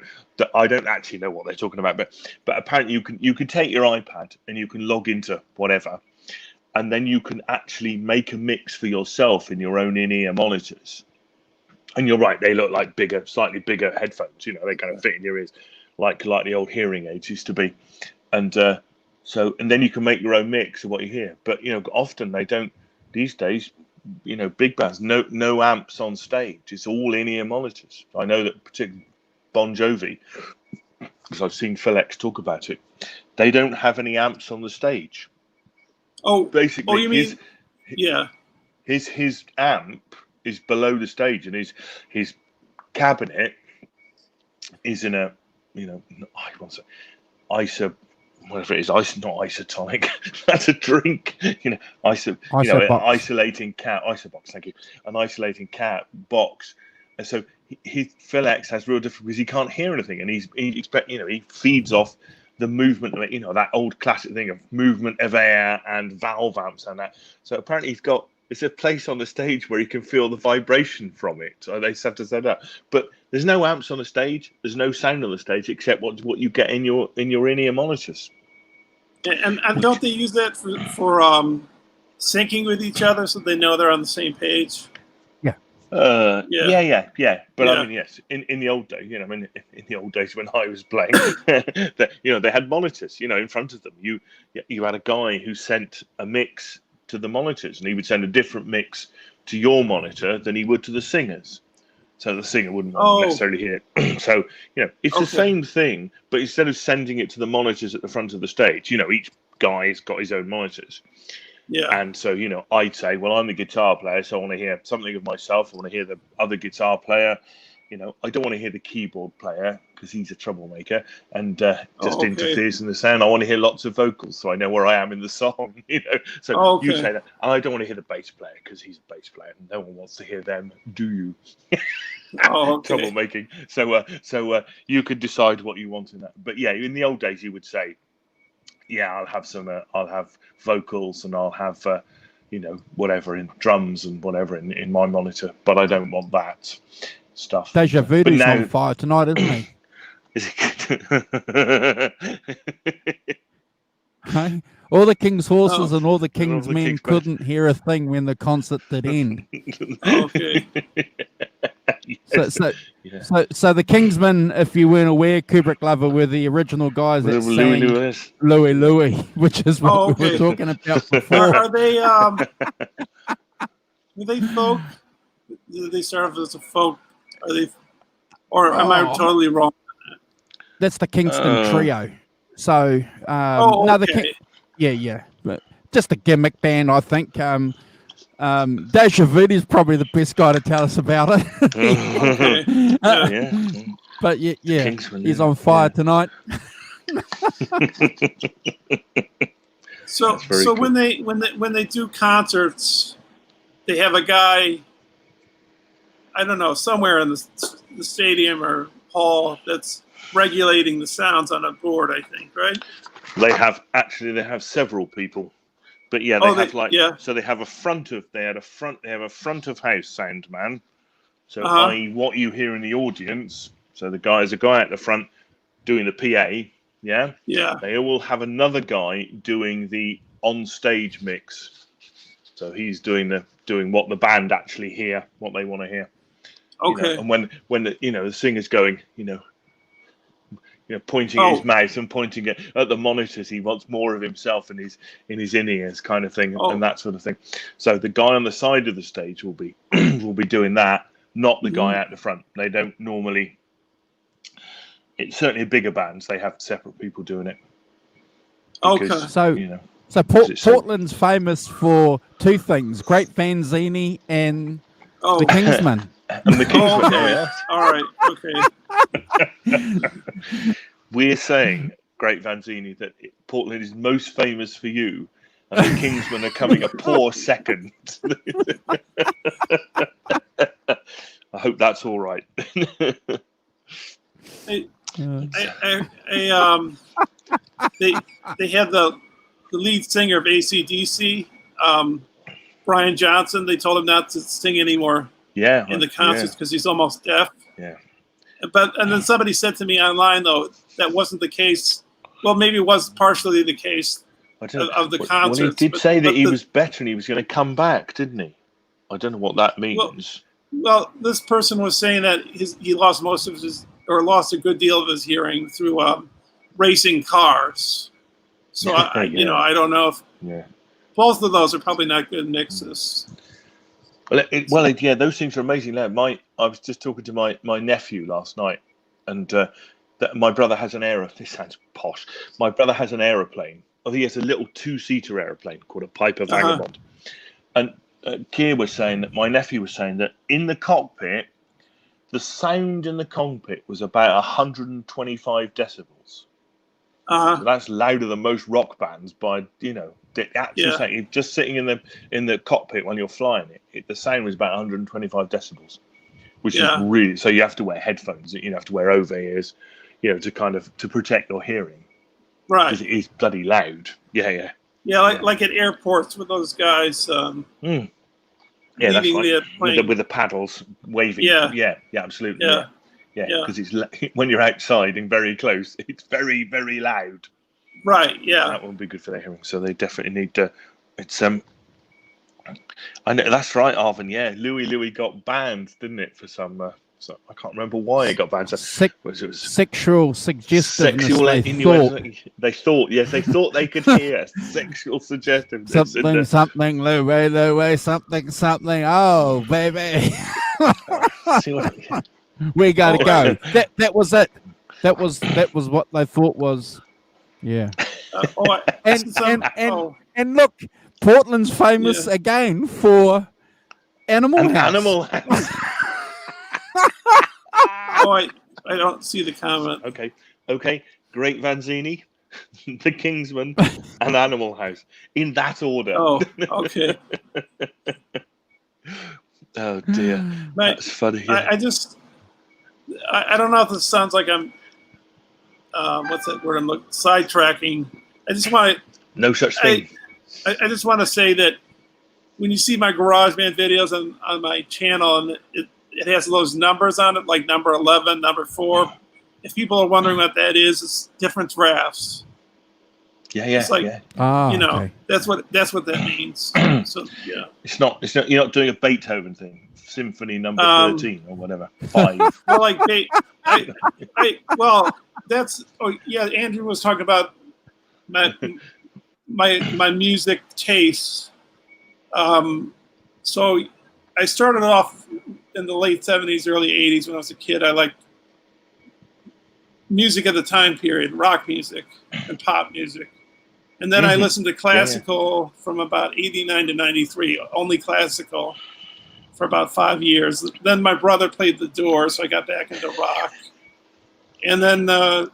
I don't actually know what they're talking about. But apparently you can take your iPad and you can log into whatever, and then you can actually make a mix for yourself in your own in-ear monitors. And you're right; they look like slightly bigger headphones. They kind of fit in your ears, like the old hearing aids used to be. And and then you can make your own mix of what you hear. But often they don't these days. Big bands, no amps on stage. It's all in-ear monitors. I know that particularly Bon Jovi, because I've seen Phil X talk about it. They don't have any amps on the stage. Oh, basically, you mean his amp is below the stage, and his cabinet is in a whatever it is, not isotonic. That's a drink. Isolating cat isobox. Thank you. An isolating cat box, and so Phil X has real difficulty because he can't hear anything, and he feeds off the movement of that old classic thing of movement of air and valve amps and that. So apparently it's a place on the stage where you can feel the vibration from it. So they have to set up, but there's no amps on the stage. There's no sound on the stage except what you get in your in-ear monitors. And don't they use that for syncing with each other so they know they're on the same page? Yeah. But yes, in the old days, in the old days when I was playing, they had monitors, in front of them. You had a guy who sent a mix to the monitors, and he would send a different mix to your monitor than he would to the singers. So the singer wouldn't necessarily hear it. So, it's the same thing, but instead of sending it to the monitors at the front of the stage, each guy's got his own monitors. Yeah. And so, I'd say, well, I'm the guitar player, so I want to hear something of myself. I want to hear the other guitar player. I don't want to hear the keyboard player because he's a troublemaker and just interferes in the sound. I want to hear lots of vocals so I know where I am in the song, So you say that. And I don't want to hear the bass player because he's a bass player. No one wants to hear them, do you? Troublemaking. So you could decide what you want in that. But yeah, in the old days, you would say, yeah, I'll have vocals and I'll have, whatever in drums and whatever in my monitor. But I don't want that stuff. Deja Vu's on fire tonight, isn't he? Is it? Hey? All the King's horses and all the King's men couldn't hear a thing when the concert did end. Okay. Yes. So the Kingsmen, if you weren't aware, Kubrick lover, were the original guys that sang Louis, which is what we were talking about before. Are they folk? Do they serve as a folk? Are they, or am I totally wrong? That's the Kingston Trio. So but just a gimmick band, I think. Deja Vu is probably the best guy to tell us about it. But Kingsman, he's on fire tonight. So cool. when they do concerts, they have a guy, I don't know, somewhere in the stadium or hall that's regulating the sounds on a board, I think, right? They have several people. But yeah, so they have a front of house sound man. So what you hear in the audience. So a guy at the front doing the PA. Yeah. Yeah. They will have another guy doing the on stage mix. So he's doing what the band actually hear, what they want to hear. Okay. And when the singer's going, pointing at his mouth and pointing at the monitors, he wants more of himself in his in-ears kind of thing, and that sort of thing. So the guy on the side of the stage will be doing that, not the guy at the front. They don't normally. It's certainly bigger bands. They have separate people doing it. Because, So Portland's famous for two things: Great Vanzini and the Kingsmen. And the Kingsmen, All right, okay. We're saying, Great Vanzini, that Portland is most famous for you, and the Kingsmen are coming a poor second. I hope that's all right. They had the lead singer of AC/DC, Brian Johnson. They told him not to sing anymore. Yeah, in the concerts because he's almost deaf. Yeah. And then somebody said to me online though that wasn't the case. Well, maybe it was partially the case of the concerts. Well, he did say that he was better and he was going to come back, didn't he? I don't know what that means. Well, this person was saying that he lost lost a good deal of his hearing through racing cars. So I don't know if both of those are probably not good mixes. Well, those things are amazing. I was just talking to my nephew last night, and my brother has an this sounds posh. My brother has an aeroplane. He has a little 2-seater aeroplane called a Piper Vagabond. And Keir was saying that my nephew was saying that in the cockpit, the sound in the cockpit was about 125 decibels. So that's louder than most rock bands by the actual sound. Just sitting in the cockpit when you're flying the sound was about 125 decibels, which is really. So you have to wear headphones. You have to wear over ears, to protect your hearing. Right. Because it is bloody loud. Yeah. Yeah, like at airports with those guys. Yeah, that's right. With the paddles waving. Yeah, absolutely. Yeah, because it's when you're outside and very close, it's very, very loud. Right. Yeah. That won't be good for their hearing. So they definitely need to. It's I know that's right, Arvin. Yeah, Louis got banned, didn't it, for some? So I can't remember why it got banned. Sexual suggestiveness. Sexual innuendo. They thought they could hear sexual suggestiveness. Something, Louis, something. Oh, baby. We gotta go. That was it. That was what they thought was. Yeah. And look, Portland's famous again for Animal House. Animal House. I don't see the comment. Okay. Great Vanzini, The Kingsman, and Animal House in that order. Oh, okay. Oh dear, that's funny. Yeah. I don't know if this sounds like I'm what's that word I'm looking sidetracking. I just want to. No such thing. I just want to say that when you see my GarageBand videos on my channel and it has those numbers on it, like number 11, number 4. If people are wondering what that is, it's different drafts. Yeah. It's like, okay. that's what that means. So yeah. It's not. You're not doing a Beethoven thing. Symphony number 13 or whatever. 5. Well, like that's. Oh yeah, Andrew was talking about my music tastes. So I started off in the late 70s, early 80s when I was a kid. I liked music of the time period, rock music and pop music. And then I listened to classical from about 89 to 93, only classical for about 5 years. Then my brother played the Doors, so I got back into rock. And then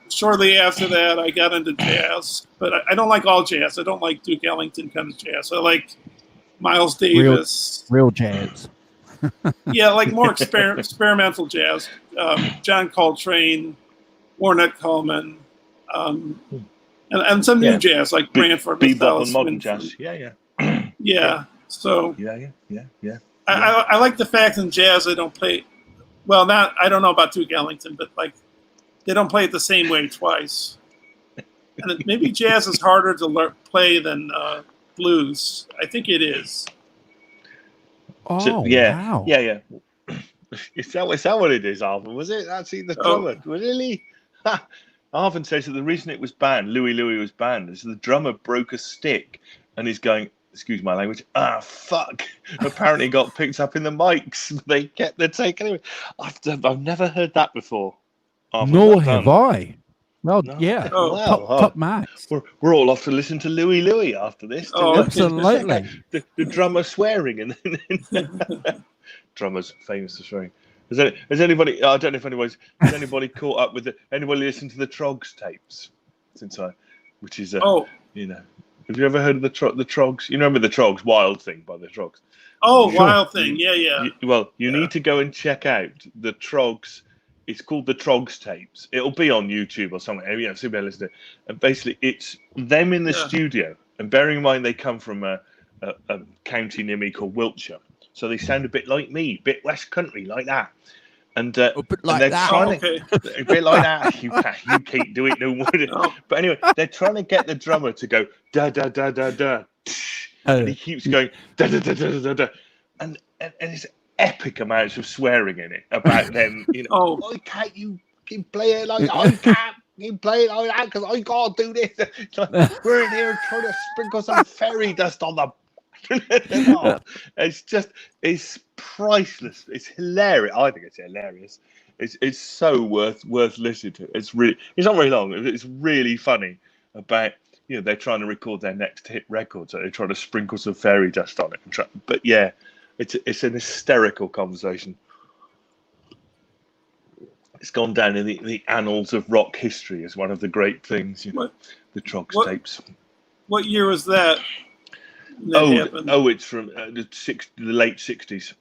shortly after that, I got into jazz. But I don't like all jazz. I don't like Duke Ellington kind of jazz. I like Miles Davis. Real jazz. Yeah, like more experimental jazz. John Coltrane, Ornette Coleman, and some new jazz like Branford, bebop and modern jazz. Yeah. So yeah. I like the fact in jazz they don't play. Well, I don't know about Duke Ellington, but like they don't play it the same way twice. And maybe jazz is harder to play than blues. I think it is. Oh, so, wow. Yeah. Is that what it is, Arvin? Was it actually the drummer? Really? Arvin says that the reason it was banned, Louie was banned, is the drummer broke a stick and he's going, excuse my language, fuck. Apparently got picked up in the mics. They kept the take anyway. I've never heard that before. Arvin, Nor have I. Well, yeah. Top marks. We're all off to listen to Louie after this. Absolutely. The drummer swearing and drummers famous for swearing. Has anybody? I don't know if has anybody caught up with anybody listened to the Troggs tapes which is you know. Have you ever heard of the Troggs? You remember the Troggs Wild Thing by the Troggs? Oh, sure. Wild Thing, yeah. You need to go and check out the Troggs. It's called the Troggs Tapes. It'll be on YouTube or somewhere. Yeah, so listen to it. And basically, it's them in the studio. And bearing in mind they come from a county near me called Wiltshire, so they sound a bit like me, a bit West Country, like that. And a bit like that. A bit like that. You can't do it no more. Oh. But anyway, they're trying to get the drummer to go da da da da da, and he keeps going da da da da da da, and it's epic amounts of swearing in it about them. You know, why can't you play it like that? I can't. You play it like that because I gotta do this. We're in here trying to sprinkle some fairy dust on the. It's priceless. It's hilarious. I think it's hilarious. It's so worth listening to. It's not very long. It's really funny about they're trying to record their next hit record, so they're trying to sprinkle some fairy dust on it. But yeah, it's an hysterical conversation. It's gone down in the annals of rock history as one of the great things. The Troggs Tapes. What year was that? It's from the late 60s.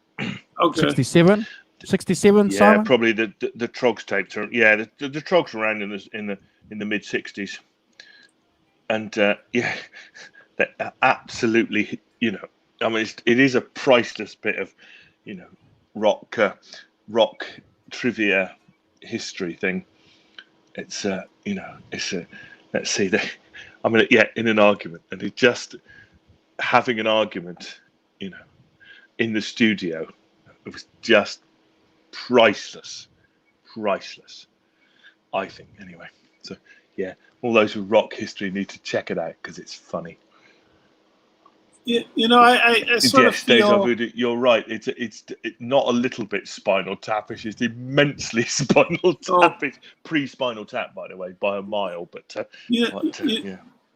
Okay. 67, yeah, Simon? probably the Troggs Tapes. The Troggs were around in the mid 60s, and they're absolutely. I mean, it is a priceless bit of rock trivia history thing. It's let's see, in an argument, and it just. Having an argument, in the studio, it was just priceless, I think, anyway. So, yeah, all those with rock history need to check it out because it's funny. Yeah, I sort of feel... You're right. It's not a little bit Spinal Tap-ish. It's immensely Spinal Tap-ish. Pre-Spinal Tap, by the way, by a mile. But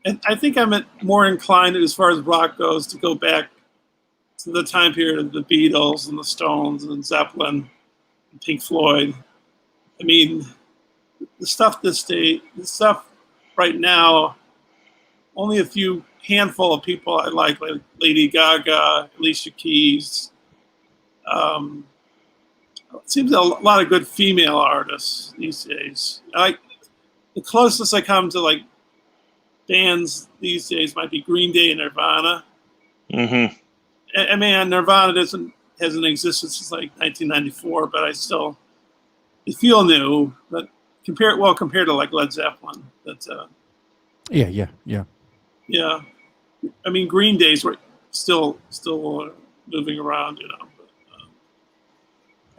And I think I'm more inclined, as far as rock goes, to go back to the time period of the Beatles and the Stones and Zeppelin and Pink Floyd. I mean, the stuff right now, only a few handful of people I like Lady Gaga, Alicia Keys. It seems a lot of good female artists these days. The closest I come to like bands these days might be Green Day and Nirvana. Mm-hmm. I mean, Nirvana hasn't existed since like 1994, but they feel new. But compared to like Led Zeppelin, Yeah. Yeah. I mean, Green Day's were still moving around, you know. But,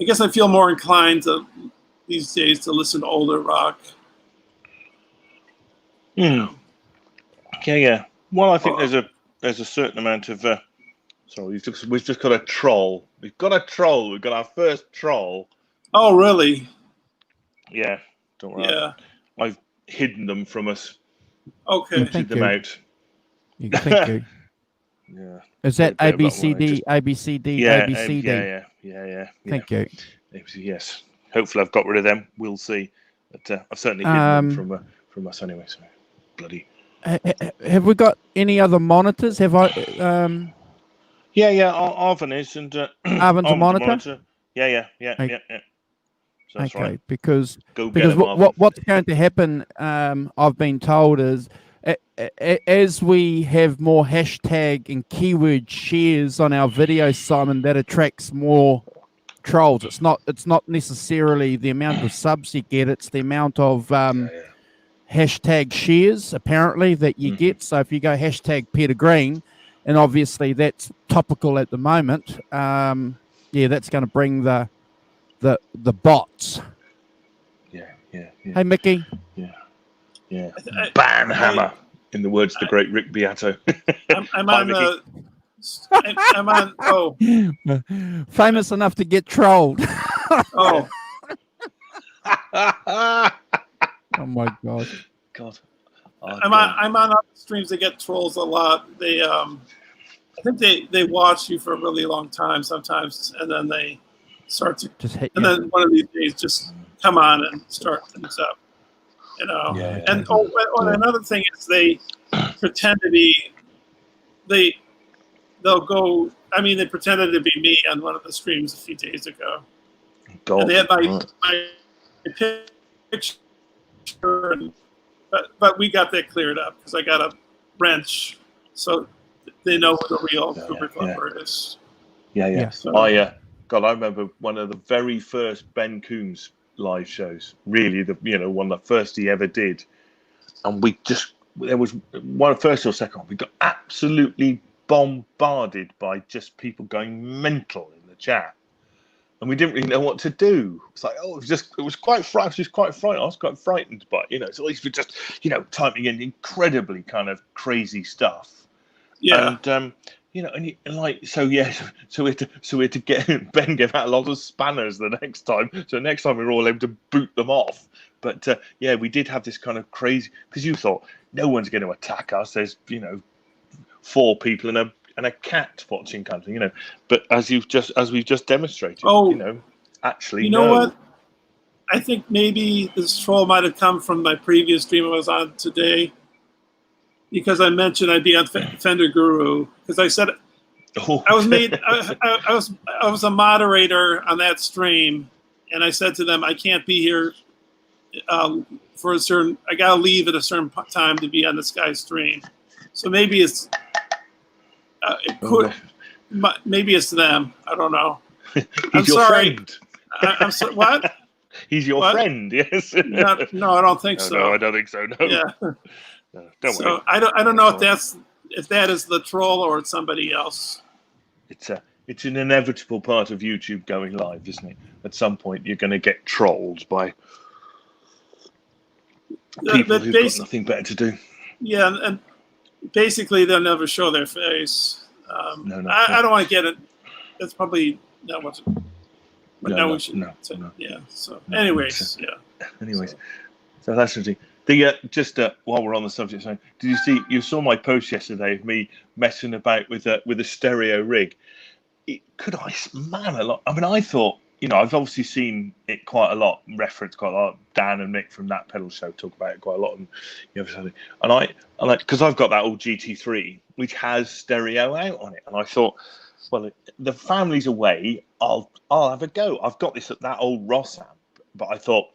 I guess I feel more inclined these days to listen to older rock. Yeah. Well, I think there's a certain amount of. Sorry, we've just got a troll. We've got a troll. We've got our first troll. Oh, really? Yeah. Don't worry. Yeah. I've hidden them from us. Okay. Emptied them out. Thank you. Yeah. Is that ABCD? ABCD? Yeah. ABCD? Yeah. Thank you. Yes. Hopefully, I've got rid of them. We'll see. But I've certainly hidden them from us anyway. So bloody. Have we got any other monitors? Have I? Yeah. Arvin is and Arvin's a monitor. Yeah. So that's Okay, right. because Get what's going to happen? I've been told is as we have more hashtag and keyword shares on our videos, Simon, that attracts more trolls. It's not necessarily the amount of subs you get; it's the amount of hashtag shares apparently that you get. So if you go hashtag Peter Green, and obviously that's topical at the moment, that's going to bring the bots. Yeah. Hey, Mickey. Yeah. Banhammer, in the words of the great Rick Beato. I'm on. Oh, famous enough to get trolled. Oh. Oh my God. I'm on other streams that get trolls a lot. They I think they watch you for a really long time sometimes, and then they start to just hit. And then one of these days, just come on and start things up. You know. Yeah. And another thing is they pretend to be. They'll go. I mean, they pretended to be me on one of the streams a few days ago. And they had my picture, but we got that cleared up because I got a wrench, so they know who the real Kubrick lover is. Yeah. So, I remember one of the very first Ben Coombs live shows. Really, one of the first he ever did, and there was one first or second. We got absolutely bombarded by just people going mental in the chat. And we didn't really know what to do. It's like, it was quite frightened. I was quite frightened by, it's always just, typing in incredibly kind of crazy stuff. Yeah. And, so we had to get, Ben gave out a lot of spanners the next time. So next time we were all able to boot them off. But, we did have this kind of crazy, because you thought, no one's going to attack us. There's, 4 people and a cat watching kind of thing, But as we've just demonstrated, actually, you know what? I think maybe this troll might have come from my previous stream I was on today, because I mentioned I'd be on Fender Guru, because I said I was made. I was a moderator on that stream, and I said to them, I can't be here for a certain. I gotta leave at a certain time to be on this guy's stream. So maybe it's. Maybe it's them. I don't know. He's your friend. I'm sorry. What? He's your friend. Yes. No, I don't think so. No, I don't think so. No. Yeah. No, don't so worry. I don't know if that is the troll or it's somebody else. It's an inevitable part of YouTube going live, isn't it? At some point, you're going to get trolled by people who've got nothing better to do. Yeah, and basically they'll never show their face. No. I don't want to get it. That's probably not what. But No. Yeah. So, anyways, So that's interesting. Just while we're on the subject, you saw my post yesterday of me messing about with a stereo rig? I thought I've obviously seen it quite a lot, referenced quite a lot. Dan and Mick from That Pedal Show talk about it quite a lot, and I like, because I've got that old GT3 which has stereo out on it, and I thought, well, the family's away, I'll have a go. I've got that old Ross amp, but I thought,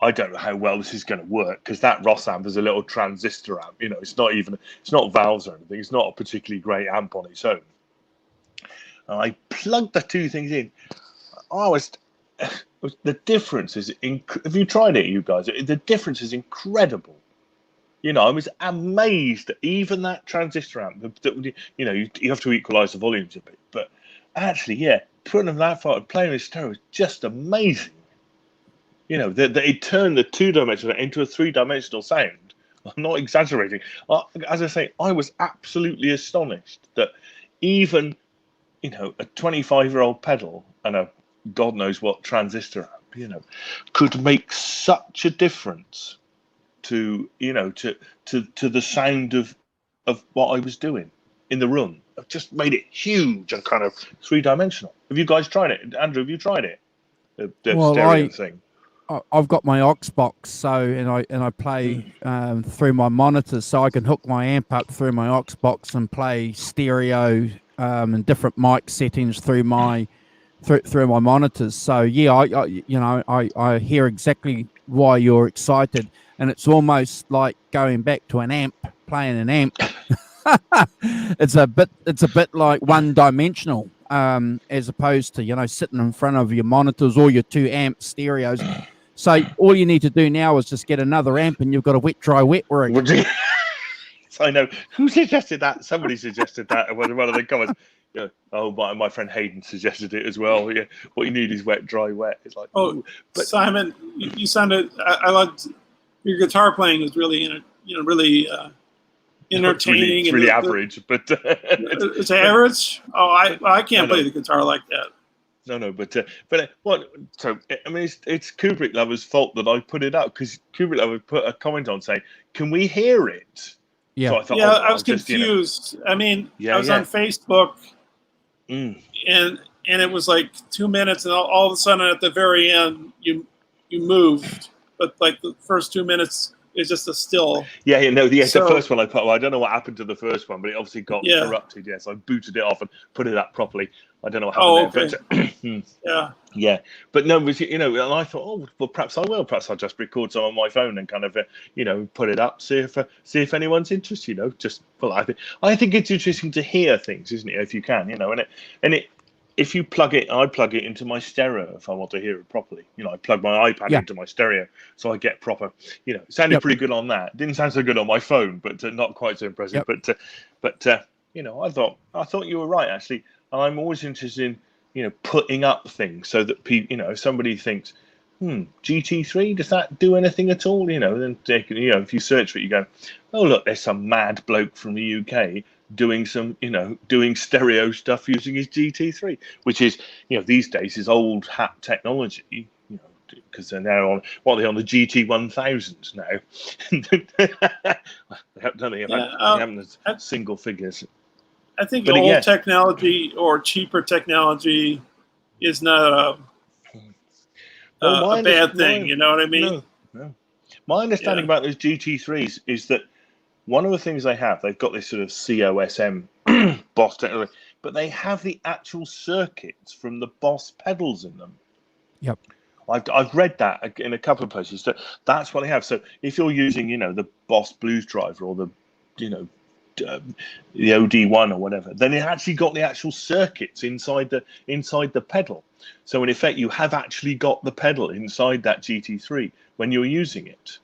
I don't know how well this is going to work, because that Ross amp is a little transistor amp. It's not valves or anything. It's not a particularly great amp on its own. And I plugged the two things in. The difference is, have you tried it, you guys? The difference is incredible. I was amazed that even that transistor amp, you have to equalize the volumes a bit, but actually, putting them that far, playing in stereo is just amazing. It turned the two-dimensional into a three-dimensional sound. I'm not exaggerating. As I say, I was absolutely astonished that even, a 25-year-old pedal and a God knows what transistor amp, could make such a difference to the sound of what I was doing in the room. It just made it huge and kind of three-dimensional. Have you guys tried it? Andrew, have you tried it? The stereo thing. I've got my aux box, and I play through my monitors, so I can hook my amp up through my aux box and play stereo and different mic settings through my monitors. So I hear exactly why you're excited, and it's almost like going back to playing an amp. It's a bit like one-dimensional, as opposed to sitting in front of your monitors or your two amp stereos. So all you need to do now is just get another amp, and you've got a wet, dry, wet rig. I know. Who suggested that? Somebody suggested that in one of the comments. My friend Hayden suggested it as well. Yeah, what you need is wet, dry, wet. It's like, but Simon, you sounded. I loved your guitar playing. Was really really entertaining. It's really average, but it's average. I can't play the guitar like that. No, but what? So I mean, it's Kubrick lovers' fault that I put it up, because Kubrick lovers put a comment on saying, "Can we hear it?" Yeah, so I thought, I was confused. I mean, I was on Facebook, and it was like 2 minutes, and all of a sudden at the very end, you moved, but like the first 2 minutes is just a still. The first one I put. Well, I don't know what happened to the first one, but it obviously got corrupted. Yes, I booted it off and put it up properly. I don't know what happened there. But, but no, and I thought, well, perhaps I will. Perhaps I'll just record some on my phone and kind of, put it up, see if anyone's interested. I think it's interesting to hear things, isn't it? If you can, if you plug it, I plug it into my stereo if I want to hear it properly. I plug my iPad into my stereo, so I get proper. It sounded pretty good on that. Didn't sound so good on my phone, but not quite so impressive. But I thought you were right, actually. And I'm always interested in putting up things so that people, if somebody thinks, GT3, does that do anything at all? Then they can, if you search for it, you go, oh look, there's some mad bloke from the UK doing some, doing stereo stuff using his GT3, which is, these days is old hat technology, because they're now on, they're on the GT1000 now. I don't think they haven't single figures. I think old technology or cheaper technology is not a bad thing. You know what I mean? No. My understanding about those GT3s is that one of the things they've got this sort of COSM Boss technology, but they have the actual circuits from the Boss pedals in them. Yep. I've read that in a couple of places. That's what they have. So if you're using, the Boss Blues Driver or the OD1 or whatever, then it actually got the actual circuits inside the pedal. So in effect, you have actually got the pedal inside that GT3 when you're using it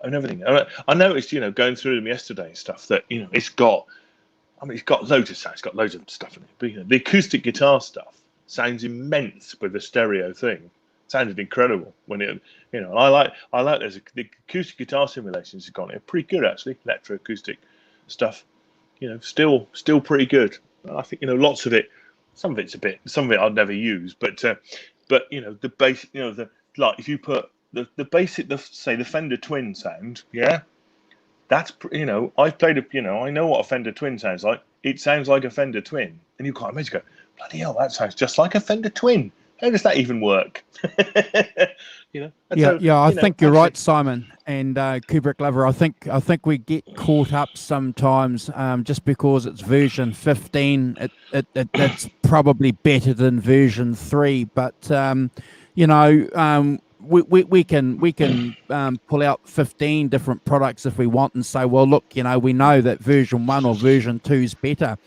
and everything. I noticed, going through them yesterday and stuff, that it's got loads of sounds, it's got loads of stuff in it. But the acoustic guitar stuff sounds immense with the stereo thing. It sounded incredible when it, and I like the acoustic guitar simulations have gone. They're pretty good actually, electroacoustic stuff, still pretty good. I think lots of it, some of it I'd never use, but the basic, if you put the basic, say the Fender Twin sound, that's I've played I know what a Fender Twin sounds like. It sounds like a Fender Twin. and you can't imagine. Go, bloody hell, that sounds just like a Fender Twin. How does that even work? You know. And Yeah, so, yeah, I you know, think you're actually, right, Simon and Kubrick lover. I think we get caught up sometimes just because it's version 15. It's probably better than version 3, but you know, we can pull out 15 different products if we want and say, well, look, you know, we know that version 1 or version 2 is better.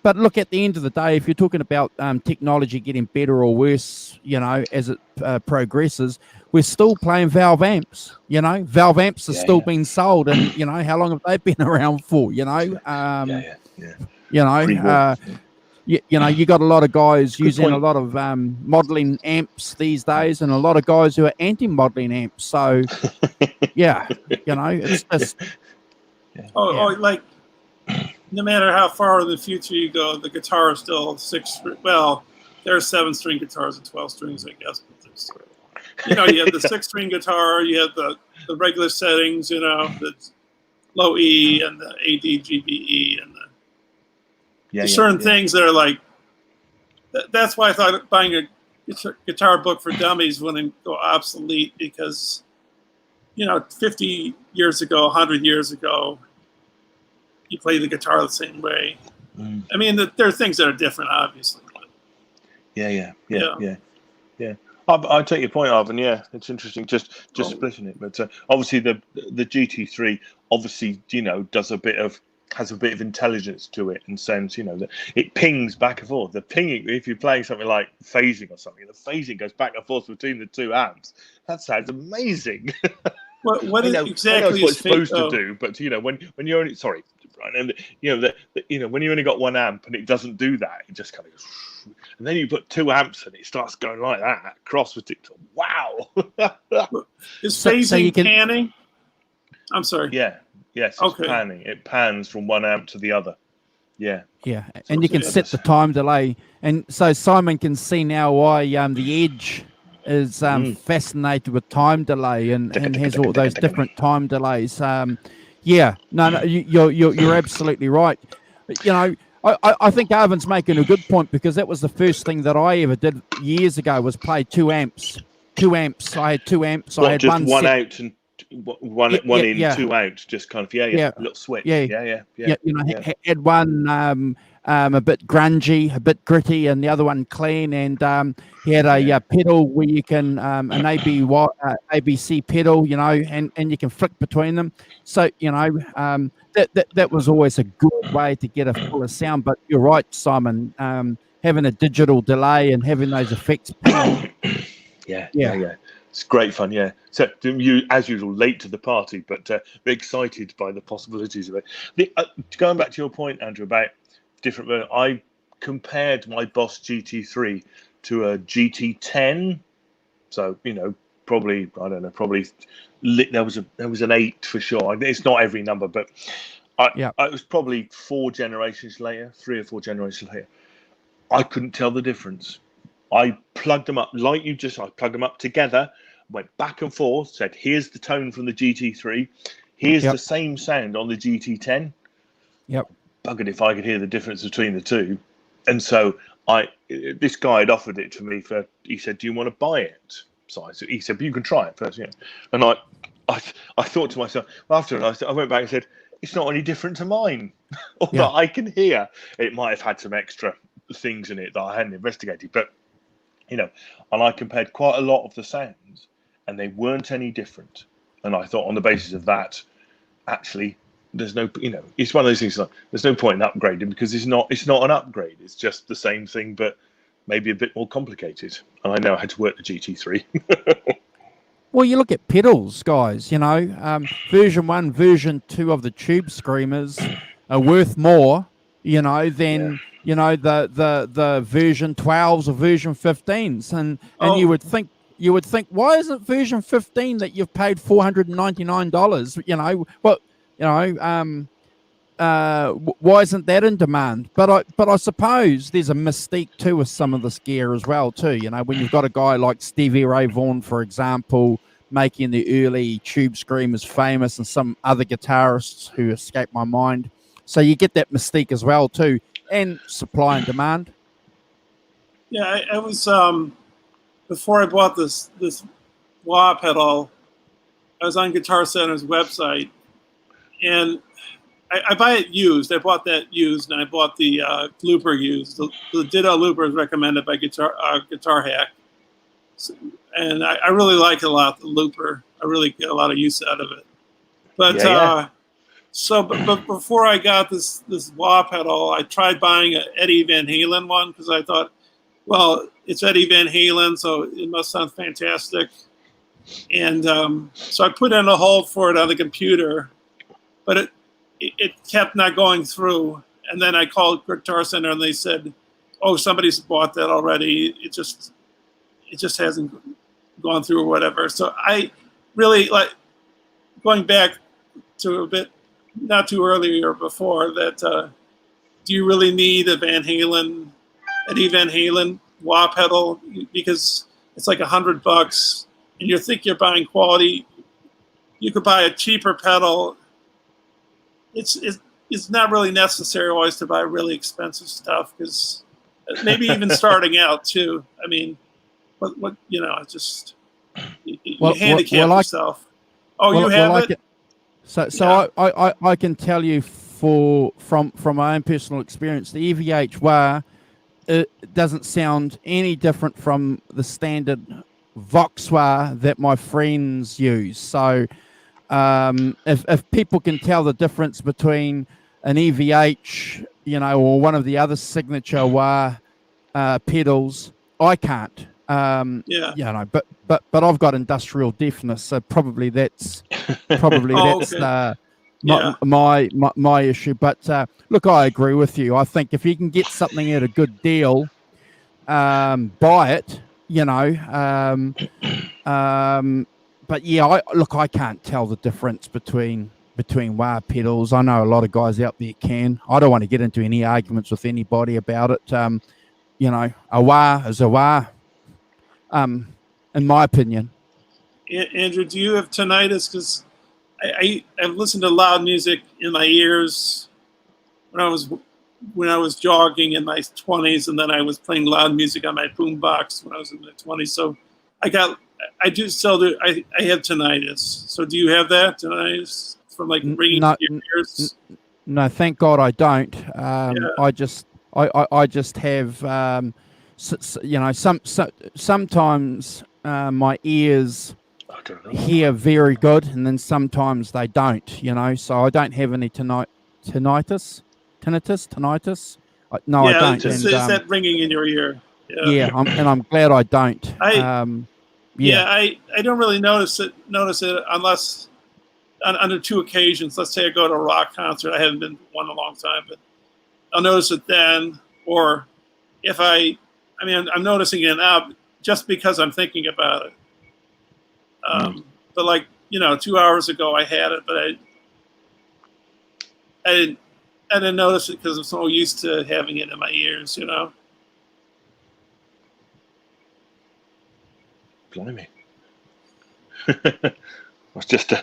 But look, at the end of the day, if you're talking about technology getting better or worse, you know, as it progresses, we're still playing valve amps. You know, valve amps are still being sold, and you know, how long have they been around for? You know, you know, you know, you got a lot of guys using a lot of modeling amps these days, and a lot of guys who are anti-modeling amps. So, yeah, you know, it's just like. No matter how far in the future you go, the guitar is still well, there are 7-string guitars and 12 strings, I guess. But there's, you know, you have the 6-string guitar, you have the regular settings, you know, the low E and the A, D, G, B, E, and there's certain things that are like, that's why I thought buying a guitar book for dummies wouldn't go obsolete, because, you know, 50 years ago, 100 years ago, you play the guitar the same way. I mean, there are things that are different, obviously. But yeah. I take your point, Arvin. Yeah, it's interesting. Just splitting it, but obviously the GT3 obviously, you know, has a bit of intelligence to it, and sense, you know, that it pings back and forth. The pinging, if you're playing something like phasing or something, the phasing goes back and forth between the two amps. That sounds amazing. What exactly I know it's what is it's supposed to do, but you know, when you're only and you know, when you only got one amp and it doesn't do that, it just kind of goes, and then you put 2 amps and it starts going like that across with it. Wow. Is phasing panning? I'm sorry. Yes, it's panning. It pans from one amp to the other. Yeah, and you can set the time delay, and so Simon can see now why the Edge is fascinated with time delay and has all those different time delays. No, you're absolutely right. You know, I think Arvin's making a good point, because that was the first thing that I ever did years ago, was play 2 amps. I had 2 amps. I had just one set. out and one in, 2 out, just kind of a little switch. Yeah. You know, had one a bit grungy, a bit gritty, and the other one clean. And he had a pedal where you can an ABC pedal, you know, and you can flick between them. So you know, that was always a good way to get a fuller sound. But you're right, Simon. Having a digital delay and having those effects. Yeah. It's great fun, yeah. So you, as usual, late to the party, but excited by the possibilities of it. Going back to your point, Andrew, about different. I compared my Boss GT3 to a GT10. So you know, probably there was an 8 for sure. It's not every number, but it was probably 3 or 4 generations later. I couldn't tell the difference. I plugged them up I plugged them up together, went back and forth, said, here's the tone from the GT3, here's the same sound on the GT10. Buggered if I could hear the difference between the two. And so this guy had offered it to me he said, do you want to buy it? So he said, but you can try it first. Yeah. And I thought to myself, after it, I went back and said, it's not any different to mine. Or that I can hear. It might have had some extra things in it that I hadn't investigated, but you know, and I compared quite a lot of the sounds, and they weren't any different. And I thought, on the basis of that, actually, there's no, you know, it's one of those things like there's no point in upgrading, because it's not an upgrade. It's just the same thing, but maybe a bit more complicated. And I know how to work the GT3. Well, you look at pedals, guys. You know, version 1, version 2 of the Tube Screamers are worth more, you know, than you know, the version 12s or version 15s, and you would think, why isn't version 15 that you've paid $499? You know, well, you know, why isn't that in demand? But I suppose there's a mystique too with some of this gear as well too. You know, when you've got a guy like Stevie Ray Vaughan, for example, making the early Tube Screamers famous, and some other guitarists who escape my mind. So you get that mystique as well too. and supply and demand. Yeah, I was before I bought this wah pedal, I was on Guitar Center's website, and I buy it used. I bought that used, and I bought the looper used. The Ditto looper is recommended by Guitar Hack, and I really like it a lot. The looper, I really get a lot of use out of it. But but before I got this wah pedal, I tried buying an Eddie Van Halen one because I thought, well, it's Eddie Van Halen, so it must sound fantastic. And so I put in a hold for it on the computer, but it kept not going through. And then I called Guitar Center, and they said, "Oh, somebody's bought that already. It just hasn't gone through or whatever." So I really like going back to a bit not too early or before that. Do you really need a Eddie Van Halen wah pedal? Because it's like $100, and you think you're buying quality. You could buy a cheaper pedal. It's not really necessary always to buy really expensive stuff, because maybe even starting out too. I mean, what it's just you handicap yourself. You have it. So yeah. I can tell you from my own personal experience, the EVH wah, it doesn't sound any different from the standard Vox wah that my friends use. So if people can tell the difference between an EVH, or one of the other signature wah pedals, I can't. But I've got industrial deafness, so probably that's okay. My issue. But look, I agree with you. I think if you can get something at a good deal, buy it. But yeah, I can't tell the difference between wah pedals. I know a lot of guys out there can. I don't want to get into any arguments with anybody about it. A wah is a wah. In my opinion. Andrew, do you have tinnitus? Because I've listened to loud music in my ears when I was jogging in my 20s, and then I was playing loud music on my boombox when I was in my 20s. So I have tinnitus. So do you have that tinnitus from like ringing in your ears? No, thank God I don't. I just have. Sometimes my ears hear very good, and then sometimes they don't. So I don't have any tinnitus. No, I don't. It's that ringing in your ear. Yeah, I'm glad I don't. I don't really notice it unless on 2 occasions. Let's say I go to a rock concert. I haven't been to one in a long time, but I'll notice it then, or if I'm noticing it now just because I'm thinking about it. But 2 hours ago I had it, but I didn't notice it because I'm so used to having it in my ears, Blimey. It's just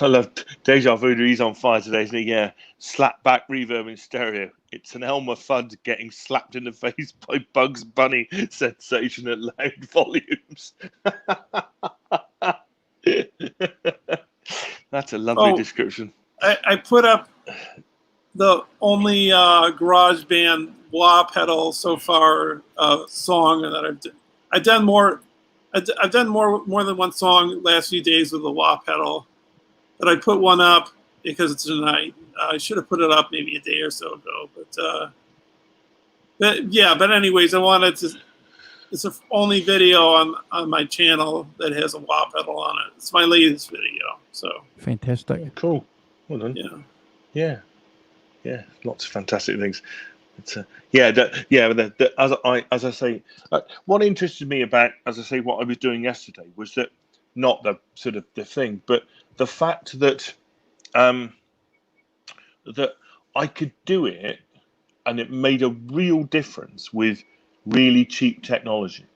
I love Deja Vu. He's on fire today. So yeah, slap back reverb in stereo. It's an Elmer Fudd getting slapped in the face by Bugs Bunny sensation at loud volumes. That's a lovely description. I put up the only GarageBand wah pedal so far song that I've done more. I've done more than one song last few days with the wah pedal, but I put one up because it's tonight. I should have put it up maybe a day or so ago, but anyways, I wanted to. It's the only video on my channel that has a wah pedal on it. It's my latest video, so fantastic. Yeah, cool. Well done. Yeah. Lots of fantastic things. It's as I say, what interested me about, as I say, what I was doing yesterday was that not the sort of the thing, but the fact that that I could do it, and it made a real difference with really cheap technology.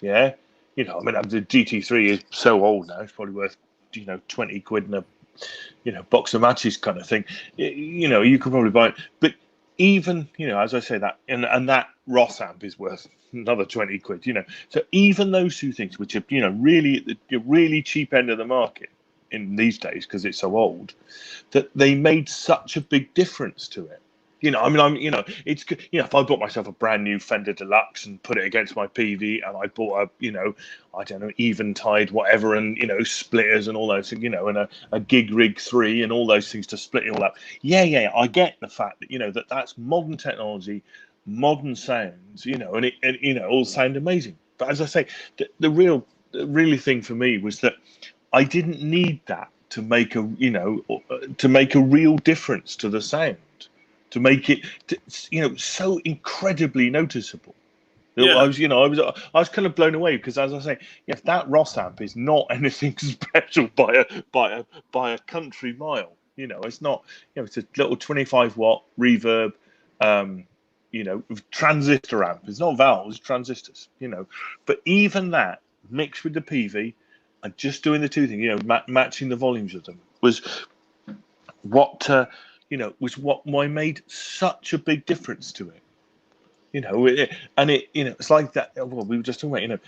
Yeah, the GT3 is so old now; it's probably worth 20 quid in a box of matches kind of thing. You could probably buy it, but even as I say that, and that Ross amp is worth another 20 quid. So even those two things, which are really at the really cheap end of the market in these days because it's so old, that they made such a big difference to it. It's good. If I bought myself a brand new Fender Deluxe and put it against my PV, and I bought I don't know, Eventide, whatever, and splitters and all those things, and a Gig Rig 3 and all those things to split it all up. Yeah, I get the fact that that's modern technology, modern sounds, and it all sound amazing. But as I say, the really thing for me was that I didn't need that to make a real difference to the sound. To make it, so incredibly noticeable. Yeah. I was kind of blown away because, as I say, that Ross amp is not anything special by a country mile. It's not. It's a little 25-watt reverb, transistor amp. It's not valves, it's transistors. But even that mixed with the PV and just doing the two things, matching the volumes of them was what. Was what made such a big difference to it. It's like that. Well, we were just talking about,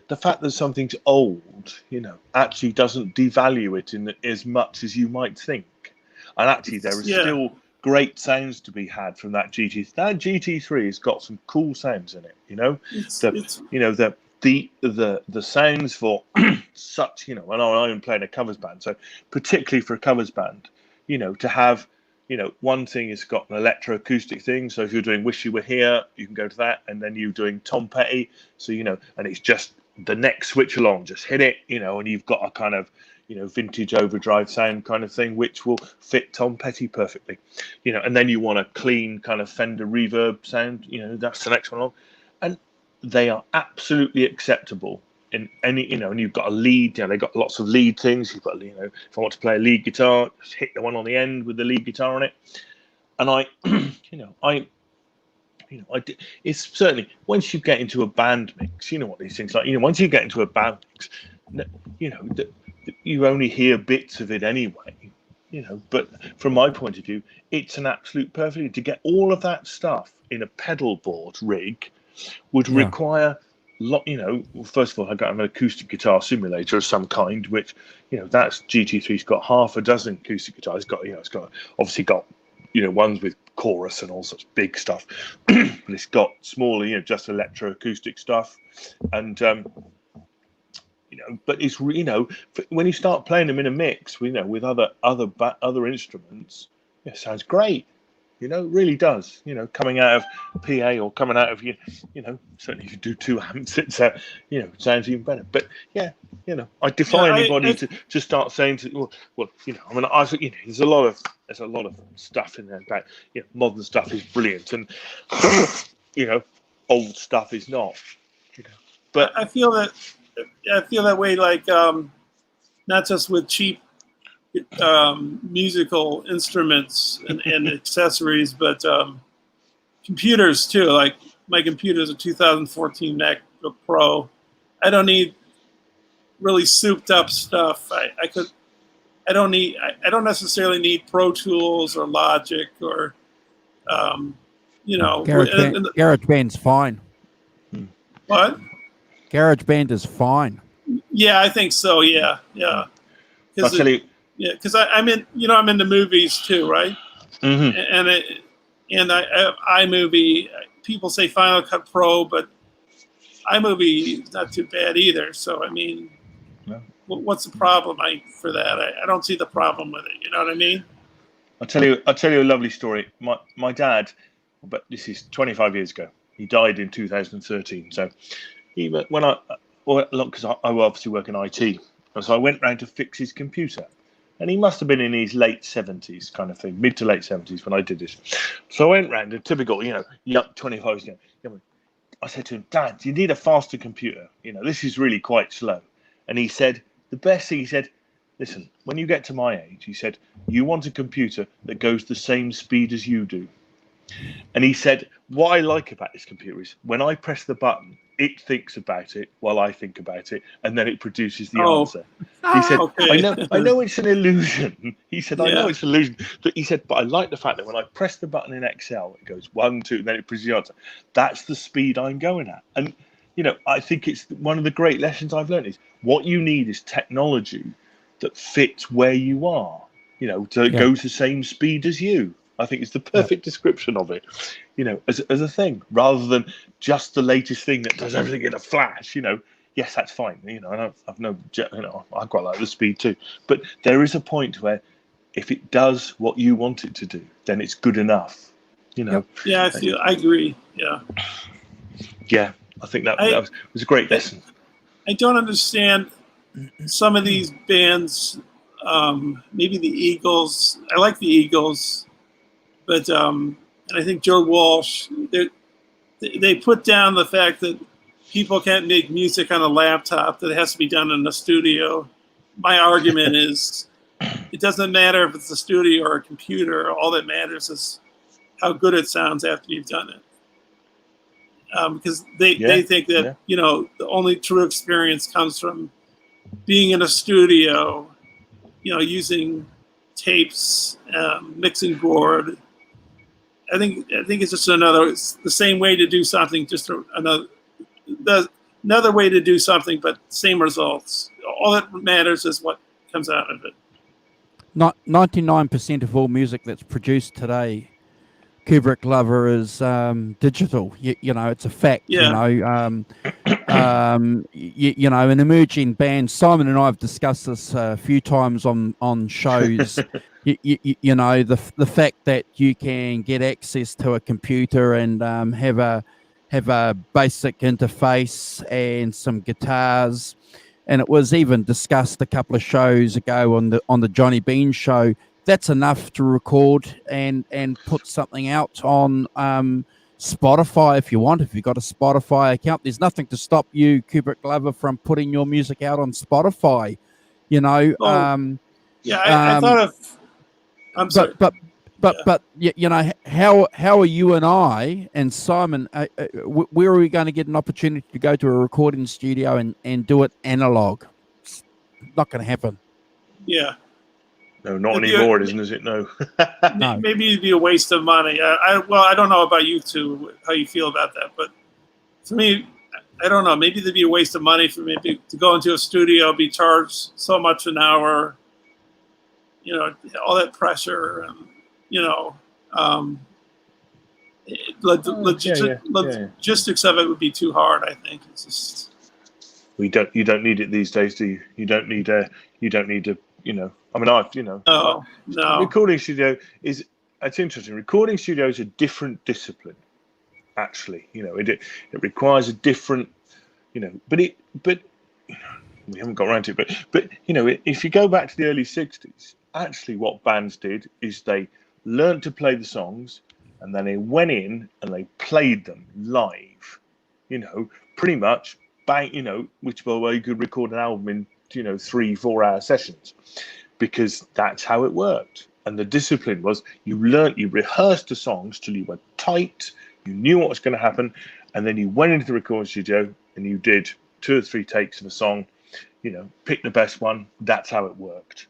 the fact that something's old, actually doesn't devalue it in as much as you might think. And actually, there are still great sounds to be had from that GT. That GT3 has got some cool sounds in it. The sounds for such. And I'm playing a covers band, so particularly for a covers band, to have. One thing is got an electroacoustic thing. So if you're doing Wish You Were Here, you can go to that. And then you're doing Tom Petty. So, and it's just the next switch along, just hit it, and you've got a kind of, vintage overdrive sound kind of thing, which will fit Tom Petty perfectly. And then you want a clean kind of Fender reverb sound, that's the next one along. And they are absolutely acceptable. In any, and you've got a lead, they've got lots of lead things. You've got, if I want to play a lead guitar, just hit the one on the end with the lead guitar on it. And it's certainly, once you get into a band mix, what these things like, once you get into a band mix, you only hear bits of it anyway, but from my point of view, it's an absolute perfect, to get all of that stuff in a pedal board rig would require first of all, I got an acoustic guitar simulator of some kind, which, that's GT3's got half a dozen acoustic guitars. It's got obviously got, ones with chorus and all sorts of big stuff. And it's got smaller, just electroacoustic stuff. And, but it's, when you start playing them in a mix, with other instruments, it sounds great. It really does. Coming out of PA or coming out of certainly if you do two amps, it's sounds even better. But I defy anybody to start saying there's a lot of stuff in there about modern stuff is brilliant and old stuff is not. But I feel that way, like not just with cheap musical instruments and accessories, but computers too. Like my computer is a 2014 MacBook Pro. I don't need really souped up stuff. I don't necessarily need Pro Tools or Logic or GarageBand's fine. What? GarageBand is fine. Yeah, I think so. Yeah. Because I'm in, I'm into movies too, right? Mm-hmm. And I have iMovie. People say Final Cut Pro, but iMovie is not too bad either. So I mean, what's the problem for that? I don't see the problem with it. You know what I mean? I'll tell you a lovely story. My dad, but this is 25 years ago. He died in 2013. So because I obviously work in IT, and so I went round to fix his computer. And he must have been in his late 70s kind of thing, mid to late 70s when I did this. So I went round, a typical, young 25s. I said to him, Dad, you need a faster computer. This is really quite slow. And he said, the best thing, he said, listen, when you get to my age, he said, you want a computer that goes the same speed as you do. And he said, what I like about this computer is when I press the button, it thinks about it while I think about it, and then it produces the Oh. answer. He said, Okay. I know it's an illusion. He said, I know Yeah. it's an illusion. But he said, but I like the fact that when I press the button in Excel, it goes 1, 2, and then it produces the answer. That's the speed I'm going at. And, I think it's one of the great lessons I've learned is what you need is technology that fits where you are, so it goes the same speed as you. I think it's the perfect description of it, as a thing, rather than just the latest thing that does everything in a flash. Yes, that's fine. I quite like the speed too. But there is a point where if it does what you want it to do, then it's good enough. Yeah, I agree. Yeah. Yeah, I think that was a great lesson. I don't understand some of these bands. Maybe the Eagles. I like the Eagles, but and I think Joe Walsh. They put down the fact that people can't make music on a laptop, that it has to be done in a studio. My argument is it doesn't matter if it's a studio or a computer. All that matters is how good it sounds after you've done it. Because they think that, the only true experience comes from being in a studio, using tapes, mixing board. I think it's just it's the same way to do something, just another way to do something, but same results. All that matters is what comes out of it. Not 99% of all music that's produced today, Kubrick lover, is digital. It's a fact. Yeah. An emerging band. Simon and I have discussed this a few times on shows. The fact that you can get access to a computer and have a basic interface and some guitars, and it was even discussed a couple of shows ago on the Johnny Bean show. That's enough to record and put something out on Spotify if you want. If you've got a Spotify account, there's nothing to stop you, Kubrick lover, from putting your music out on Spotify. I thought of. I'm sorry. But how are you and I and Simon? Where are we going to get an opportunity to go to a recording studio and do it analog? It's not going to happen. Yeah. No, not anymore, isn't it? No. No. Maybe it'd be a waste of money. I don't know about you two, how you feel about that, but for me, I don't know. Maybe it'd be a waste of money for me to go into a studio, be charged so much an hour. All that pressure, logistics of it would be too hard. I think it's just. You don't need it these days, do you? You don't need a. No. Recording studio it's interesting. Recording studio is a different discipline. Actually, it requires a different, but we haven't got around to it. But if you go back to the early '60s, actually, what bands did is they learned to play the songs, and then they went in and they played them live. Pretty much bang. Which by the way, you could record an album in 3-4 hour sessions, because that's how it worked. And the discipline was you rehearsed the songs till you were tight, you knew what was going to happen, and then you went into the recording studio and you did 2 or 3 takes of a song, pick the best one. That's how it worked.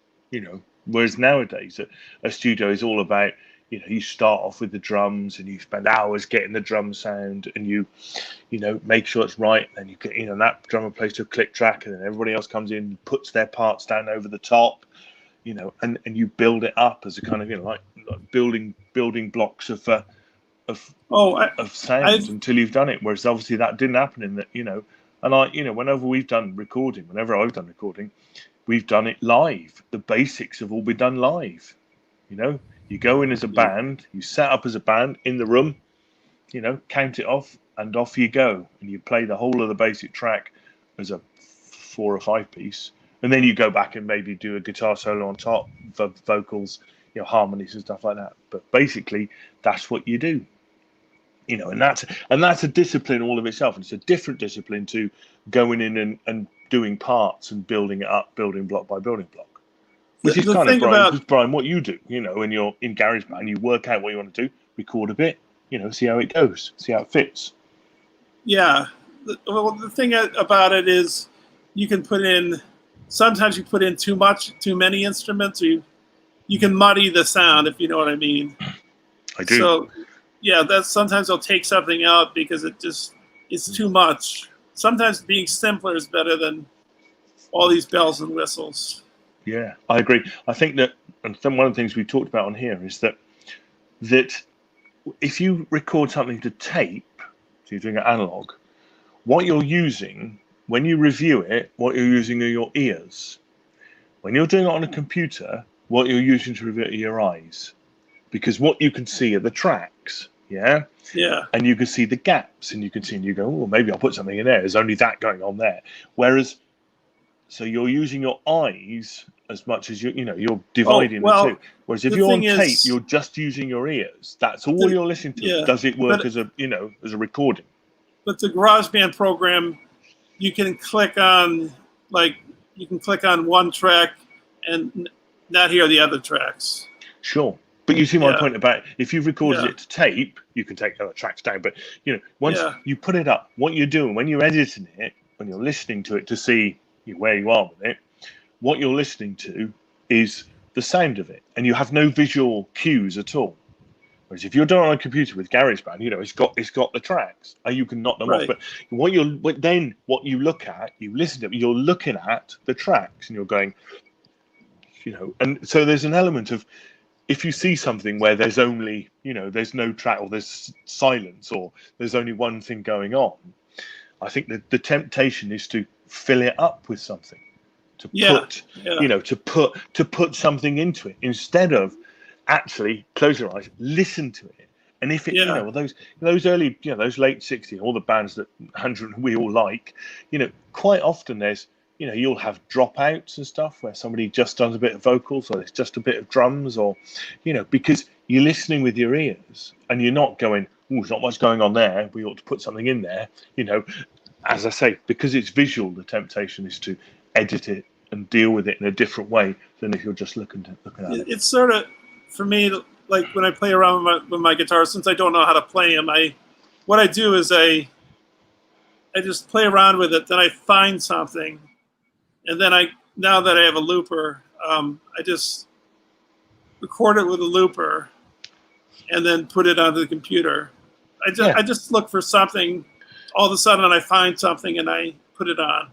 Whereas nowadays a studio is all about, you start off with the drums and you spend hours getting the drum sound, and you make sure it's right. And you get, that drummer plays to a click track, and then everybody else comes in, puts their parts down over the top, and you build it up as a kind of, like building blocks of sounds until you've done it. Whereas obviously that didn't happen in that, and whenever I've done recording, we've done it live. The basics have all been done live. You go in as a band, you set up as a band in the room, count it off, and off you go. And you play the whole of the basic track as a 4 or 5 piece. And then you go back and maybe do a guitar solo on top, vocals, harmonies and stuff like that. But basically, that's what you do. And that's a discipline all of itself. And it's a different discipline to going in and doing parts and building it up, building block by building block. Which is kind of, Brian, what you do, when you're in GarageBand, you work out what you want to do, record a bit, see how it goes, see how it fits. Yeah. the thing about it is you can put in, sometimes you put in too many instruments, or you can muddy the sound, if you know what I mean. I do. So yeah, sometimes they'll take something out because it's too much. Sometimes being simpler is better than all these bells and whistles. Yeah, I agree. I think that, and one of the things we talked about on here is that if you record something to tape, so you're doing it analog, what you're using when you review it, what you're using are your ears. When you're doing it on a computer, what you're using to review it are your eyes, because what you can see are the tracks. Yeah. And you can see the gaps, and you can see, and you go, oh, maybe I'll put something in there. There's only that going on there. Whereas, so you're using your eyes as much as you're dividing the two. Whereas if you're on tape, you're just using your ears. That's all you're listening to. Yeah, does it work as a recording? But the GarageBand program, you can click on one track and not hear the other tracks. Sure. But you see my point about, if you've recorded it to tape, you can take other tracks down. But once you put it up, what you're doing when you're editing it, when you're listening to it to see where you are with it, what you're listening to is the sound of it, and you have no visual cues at all. Whereas if you're doing it on a computer with GarageBand, it's got the tracks, and you can knock them off. But what you look at, you listen to it, you're looking at the tracks, and you're going, and so there's an element of, if you see something where there's only, there's no track, or there's silence, or there's only one thing going on, I think that the temptation is to fill it up with something, to put something into it, instead of actually close your eyes, listen to it. And if it, those early, those late 60s, all the bands that we all like, quite often there's, you'll have dropouts and stuff where somebody just does a bit of vocals, or it's just a bit of drums, or, because you're listening with your ears and you're not going, oh, there's not much going on there, we ought to put something in there. As I say, because it's visual, the temptation is to edit it and deal with it in a different way than if you're just looking at it. It's sort of, for me, like when I play around with my guitar, since I don't know how to play them, what I do is I just play around with it, then I find something, and then now that I have a looper, I just record it with a looper and then put it onto the computer. I just look for something. All of a sudden, I find something and I put it on.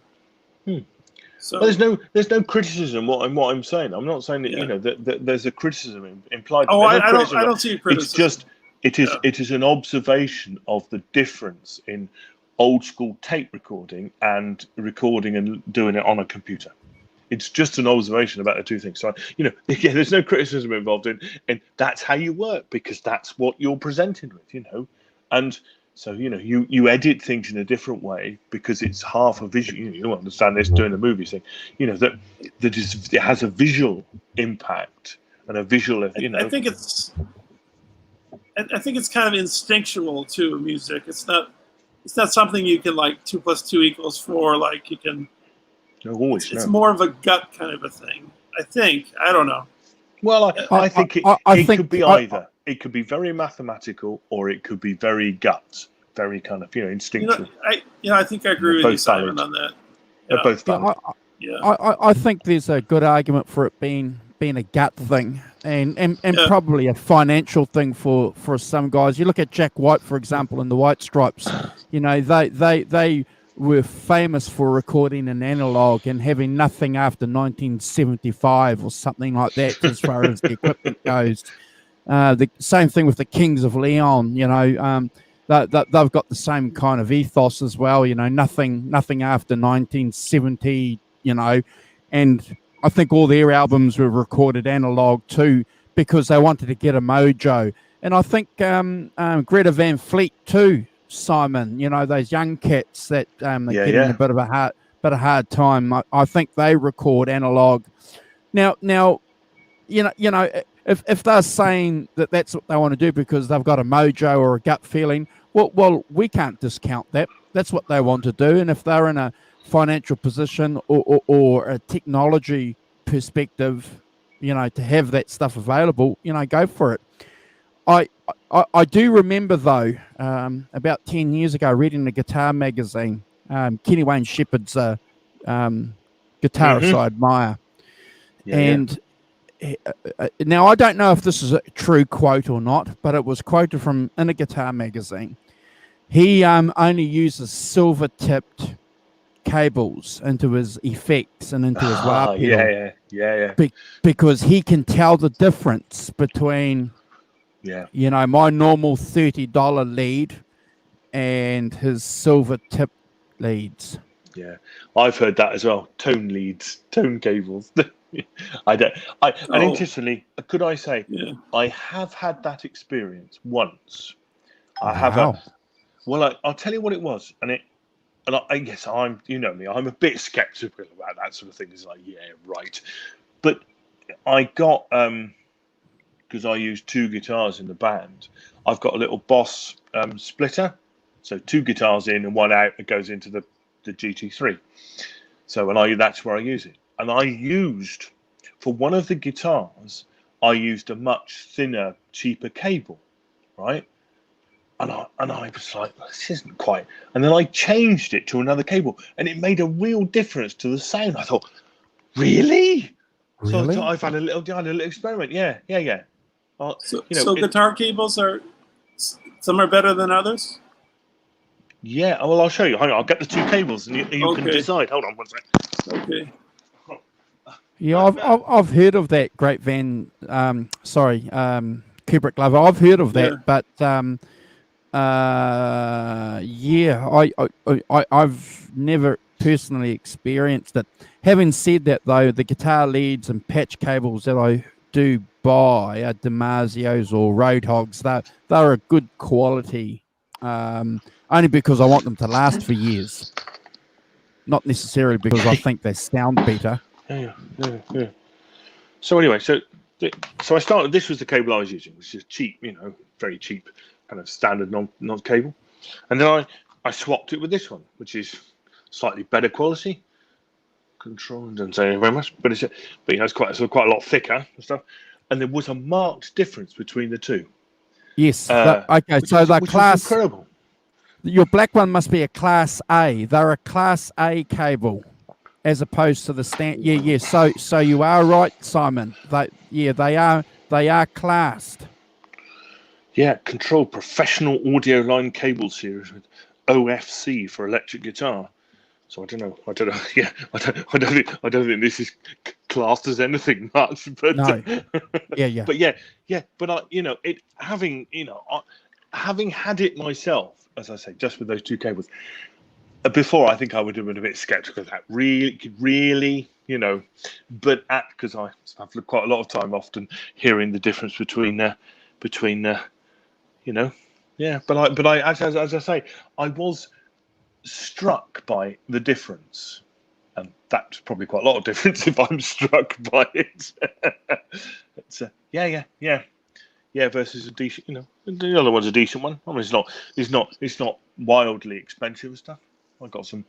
So there's no criticism. What I'm saying, I'm not saying that that there's a criticism implied. Oh, I don't see a criticism. It is an observation of the difference in old school tape recording and recording and doing it on a computer. It's just an observation about the two things. So there's no criticism involved in, and that's how you work, because that's what you're presented with, and. So, you edit things in a different way because it's half a visual. You understand this doing a movie thing, that it has a visual impact and a visual, I think it's kind of instinctual too, music. It's not something you can, like 2 + 2 = 4, like you can. It's more of a gut kind of a thing, I think. I don't know. Well, I think it could be either. It could be very mathematical, or it could be very gut, very kind of instinctual. I think I agree with you, Simon, on that. They're both valid. I think there's a good argument for it being a gut thing, and probably a financial thing for some guys. You look at Jack White, for example, in the White Stripes. They were famous for recording an analog and having nothing after 1975 or something like that, as far as the equipment goes. The same thing with the Kings of Leon. They've got the same kind of ethos as well. Nothing after 1970. And I think all their albums were recorded analog too, because they wanted to get a mojo. And I think Greta Van Fleet too, Simon. Those young cats that are getting a bit of a hard time. I think they record analog. Now, if they're saying that that's what they want to do because they've got a mojo or a gut feeling, well, we can't discount that. That's what they want to do. And if they're in a financial position or a technology perspective, to have that stuff available, go for it. I do remember though, about 10 years ago, reading the guitar magazine, Kenny Wayne Shepherd's guitarist I admire, and now I don't know if this is a true quote or not, but it was quoted from in a guitar magazine. He only uses silver-tipped cables into his effects and into his wah pedal. Because he can tell the difference between, my normal $30 lead and his silver-tipped leads. Yeah, I've heard that as well. Tone leads, tone cables. And interestingly, could I say, I have had that experience once. I'll tell you what it was, and I guess I'm a bit skeptical about that sort of thing. It's like, yeah, right. But I got, because I use two guitars in the band, I've got a little Boss splitter. So two guitars in and one out that goes into the GT3. So that's where I use it. And I used, for one of the guitars, I used a much thinner, cheaper cable, right? And I was like, this isn't quite. And then I changed it to another cable, and it made a real difference to the sound. I thought, really? So I've had a little experiment. Yeah. So guitar cables some are better than others? Yeah. Well, I'll show you. Hang on, I'll get the two cables, and you can decide. Hold on one second. Okay. Yeah, I've heard of that great Kubrick lover. I've heard of that, but I've never personally experienced it. Having said that, though, the guitar leads and patch cables that I do buy are Damasio's or Roadhogs. They're a good quality, only because I want them to last for years, not necessarily because I think they sound better. Yeah. So anyway, so I started. This was the cable I was using, which is cheap, very cheap, kind of standard non cable. And then I swapped it with this one, which is slightly better quality. Control, don't say very much, but it's quite a lot thicker and stuff. And there was a marked difference between the two. Yes. The class. Incredible. Your black one must be a Class A. They're a Class A cable, as opposed to the stand. Yeah. So you are right, Simon. They are classed. Yeah, Control Professional Audio Line Cable Series with OFC for electric guitar. So I don't know. Yeah, I don't think this is classed as anything much. But no. Yeah. But yeah. But having had it myself, as I say, just with those two cables. Before, I think I would have been a bit skeptical of that. Really, but because I have quite a lot of time often hearing the difference between. Yeah. But I, as I say, I was struck by the difference, and that's probably quite a lot of difference if I'm struck by it. It's yeah. Versus a decent, the other one's a decent one. I mean, it's not wildly expensive and stuff. I got some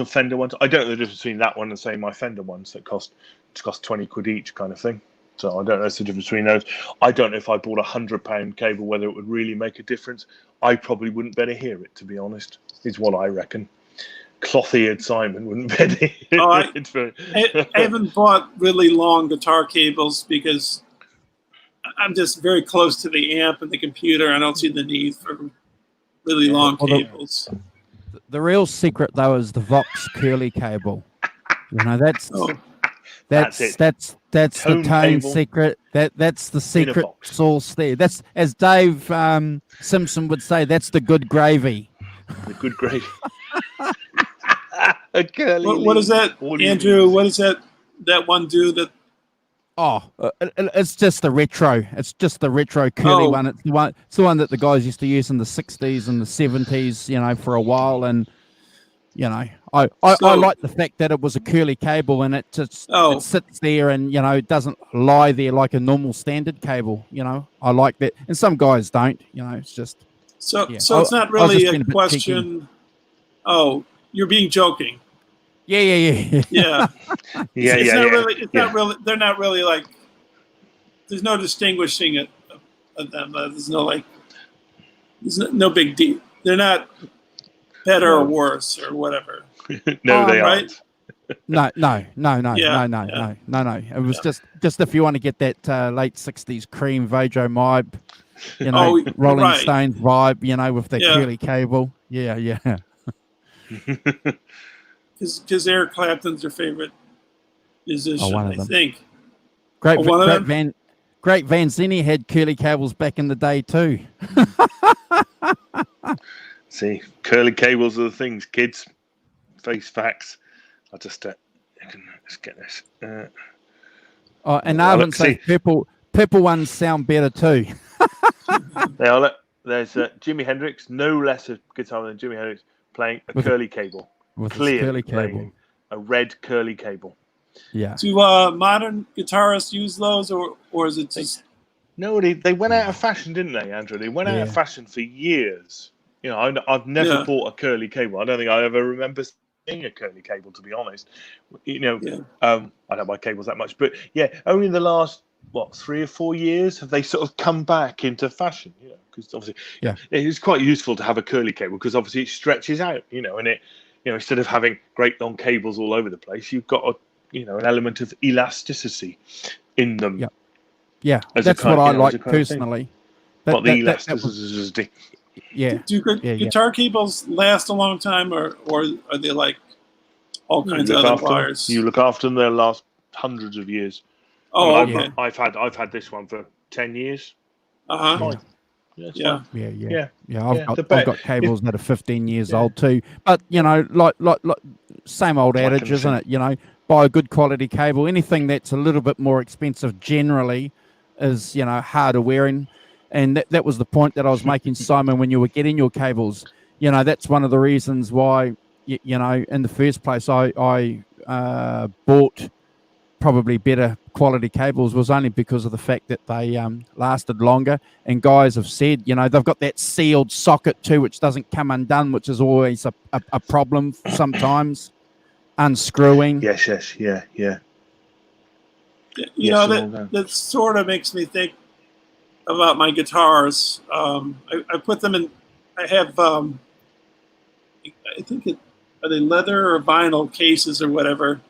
Fender ones. I don't know the difference between that one and say my Fender ones that cost £20 each, kind of thing. So I don't know the difference between those. I don't know if I bought £100 cable whether it would really make a difference. I probably wouldn't better hear it, to be honest. Is what I reckon. Cloth-eared Simon wouldn't better hear it. I haven't bought really long guitar cables because I'm just very close to the amp and the computer. I don't see the need for really long cables. The real secret, though, is the Vox curly cable. That's the tone secret. That's the secret sauce there. That's, as Dave Simpson would say, that's the good gravy. The good gravy. What is that, Andrew? What does that one do? That it's just the retro. It's just the retro curly one. It's the one that the guys used to use in the 60s and the 70s, for a while. And I like the fact that it was a curly cable and it just it sits there and it doesn't lie there like a normal standard cable. I like that, and some guys don't. It's just so it's not really a question. Cheeky. Oh, you're being joking. Yeah. It's not really. They're not really like. There's no distinguishing it. of them. There's no like, there's no big deal. They're not better or worse or whatever. No, they right? aren't. No. Yeah, No. It was just if you want to get that late '60s cream Vajo vibe, Rolling right. Stones vibe, with the Yeah. curly cable. Yeah. Because Eric Clapton's your favorite musician, one of I them. think. Great them? Van Zinni had curly cables back in the day too. See, curly cables are the things, kids. Face facts. I'll just let's get this. And Arvin says purple ones sound better too. There's Jimi Hendrix, no less a guitar than Jimi Hendrix, playing a curly cable. With Clearly curly cable. a red curly cable. Yeah. Do modern guitarists use those, or is it just? No, they went out of fashion, didn't they, Andrew? They went out of fashion for years. I've never bought a curly cable. I don't think I ever remember seeing a curly cable, to be honest. I don't buy cables that much, but only in the last 3 or 4 years have they sort of come back into fashion. Because obviously, it's quite useful to have a curly cable because obviously it stretches out. And it, instead of having great long cables all over the place, you've got an element of elasticity in them. Yeah. Yeah, that's what I like personally. Not the elasticity. Yeah. Do guitar cables last a long time, or are they like all kinds of other wires? You look after them; they'll last hundreds of years. Oh, okay. I've had this one for 10 years. Uh-huh. Yeah. I've got cables that are 15 years old too. But like same old adage, isn't it? Buy a good quality cable. Anything that's a little bit more expensive generally is harder wearing. And that was the point that I was making, Simon, when you were getting your cables. That's one of the reasons why, in the first place, I bought probably better quality cables was only because of the fact that they lasted longer. And guys have said, they've got that sealed socket too, which doesn't come undone, which is always a problem sometimes. Unscrewing. Yes, yeah. That sort of makes me think about my guitars. I put them in. I have. I think are they leather or vinyl cases or whatever.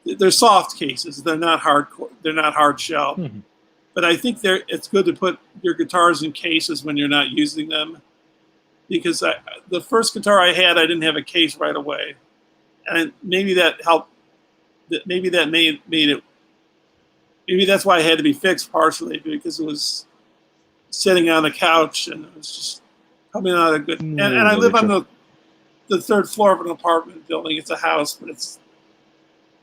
They're soft cases. They're not hard. They're not hard shell. Mm-hmm. But I think it's good to put your guitars in cases when you're not using them, because the first guitar I had, I didn't have a case right away, and maybe that helped. Maybe that made it. Maybe that's why it had to be fixed partially, because it was sitting on the couch and it was just coming out of good. And I live on the third floor of an apartment building. It's a house, but it's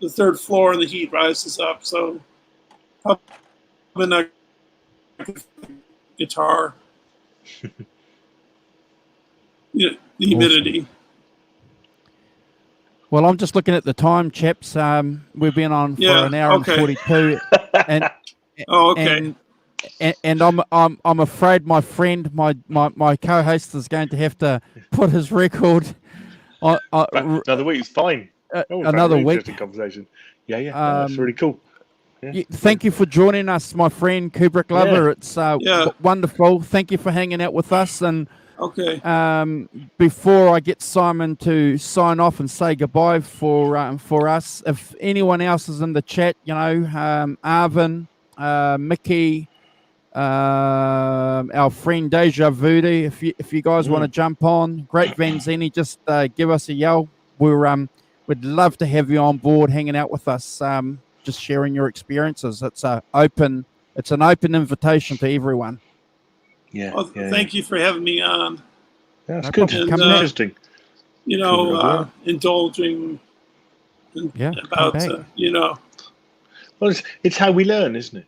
the third floor and the heat rises up. So probably not guitar. The humidity. Awesome. Well, I'm just looking at the time, chaps. We've been on for an hour and 42, and and I'm afraid my friend, my co-host, is going to have to put his record on. Another week is fine. Another week. Interesting conversation. Yeah, that's really cool. Yeah. Thank you for joining us, my friend Kubrick Lover. It's wonderful. Thank you for hanging out with us. And before I get Simon to sign off and say goodbye for us, if anyone else is in the chat, Arvin, Mickey, our friend Deja Voodoo, if you guys want to jump on, Great Van Zinni, just give us a yell. We'd love to have you on board, hanging out with us, just sharing your experiences. It's an open invitation to everyone. Thank you for having me on. That's good. And, interesting. Indulging about Well, it's how we learn, isn't it?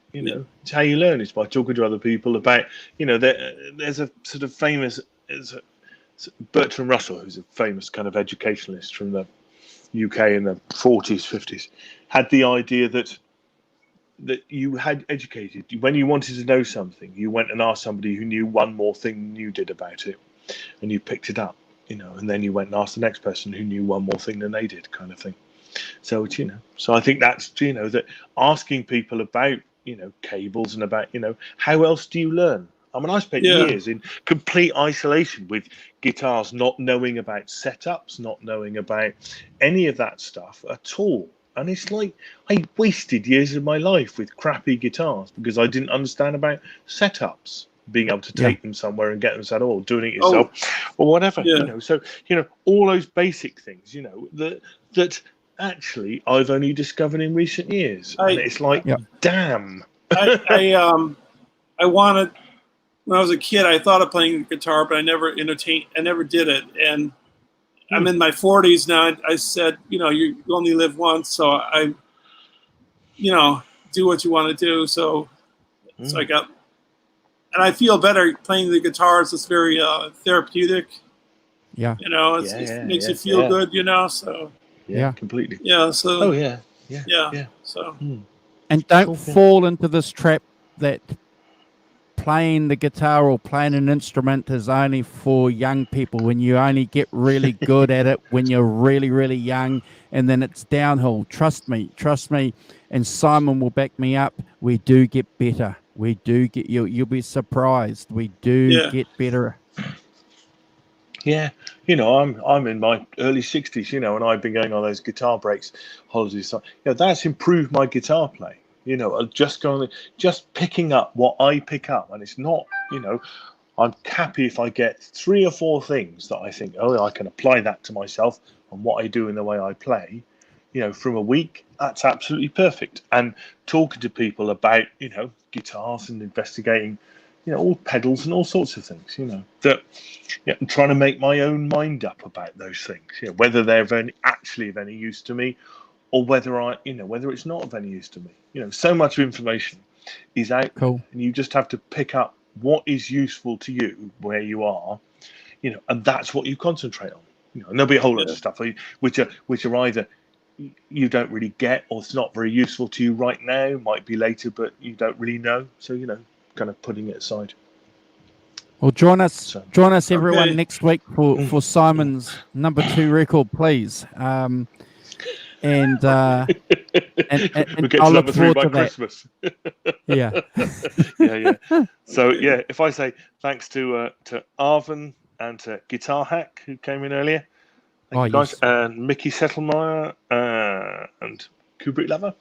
It's how you learn. It's by talking to other people about. There's a sort of famous Bertrand Russell, who's a famous kind of educationalist from the UK in the 40s, 50s, had the idea that you had educated. When you wanted to know something, you went and asked somebody who knew one more thing than you did about it, and you picked it up, and then you went and asked the next person who knew one more thing than they did, kind of thing. So it's, so I think that's, that asking people about, cables and about, how else do you learn? I mean, I spent Yeah. years in complete isolation with guitars, not knowing about setups, not knowing about any of that stuff at all. And it's like I wasted years of my life with crappy guitars because I didn't understand about setups, being able to take them somewhere and get them set, or doing it yourself, or whatever. Yeah. You know, so all those basic things. That actually I've only discovered in recent years, and it's like, damn. I wanted, when I was a kid, I thought of playing the guitar, but I never did it. And I'm in my 40s now. I said, you only live once, so I, do what you want to do. So I got, and I feel better playing the guitars. It's very therapeutic. Yeah. It makes you feel good. So completely. Yeah. So. Yeah. So. And don't fall into this trap that playing the guitar or playing an instrument is only for young people, when you only get really good at it when you're really, really young, and then it's downhill. Trust me, and Simon will back me up. We do get better. We do get, you'll be surprised. We do get better. Yeah, I'm in my early 60s, and I've been going on those guitar breaks, holidays. So, that's improved my guitar play. Just picking up what I pick up, and it's not, I'm happy if I get 3 or 4 things that I think, I can apply that to myself and what I do in the way I play, from a week. That's absolutely perfect. And talking to people about, guitars and investigating, all pedals and all sorts of things, I'm trying to make my own mind up about those things, whether they're actually of any use to me, or whether whether it's not of any use to me. So much information is out there, and you just have to pick up what is useful to you where you are, and that's what you concentrate on. And there'll be a whole lot of stuff which are either you don't really get, or it's not very useful to you right now, might be later, but you don't really know. So kind of putting it aside. Well, join us everyone next week for Simon's number 2 record, please. And we'll get I'll to look number 3 forward by to that. Christmas. Yeah. So if I say thanks to Arvin and to Guitar Hack, who came in earlier, thank you guys, and Mickey Settlemeyer and Kubrick Lover,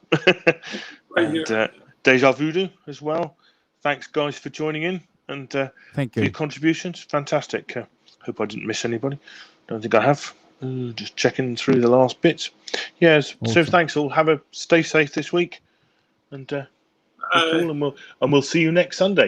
and Deja Voodoo as well. Thanks, guys, for joining in, and thank for you. your contributions. Fantastic. Hope I didn't miss anybody. Don't think I have. Just checking through the last bits. Yes. Awesome. So thanks all. Stay safe this week, and we'll see you next Sunday.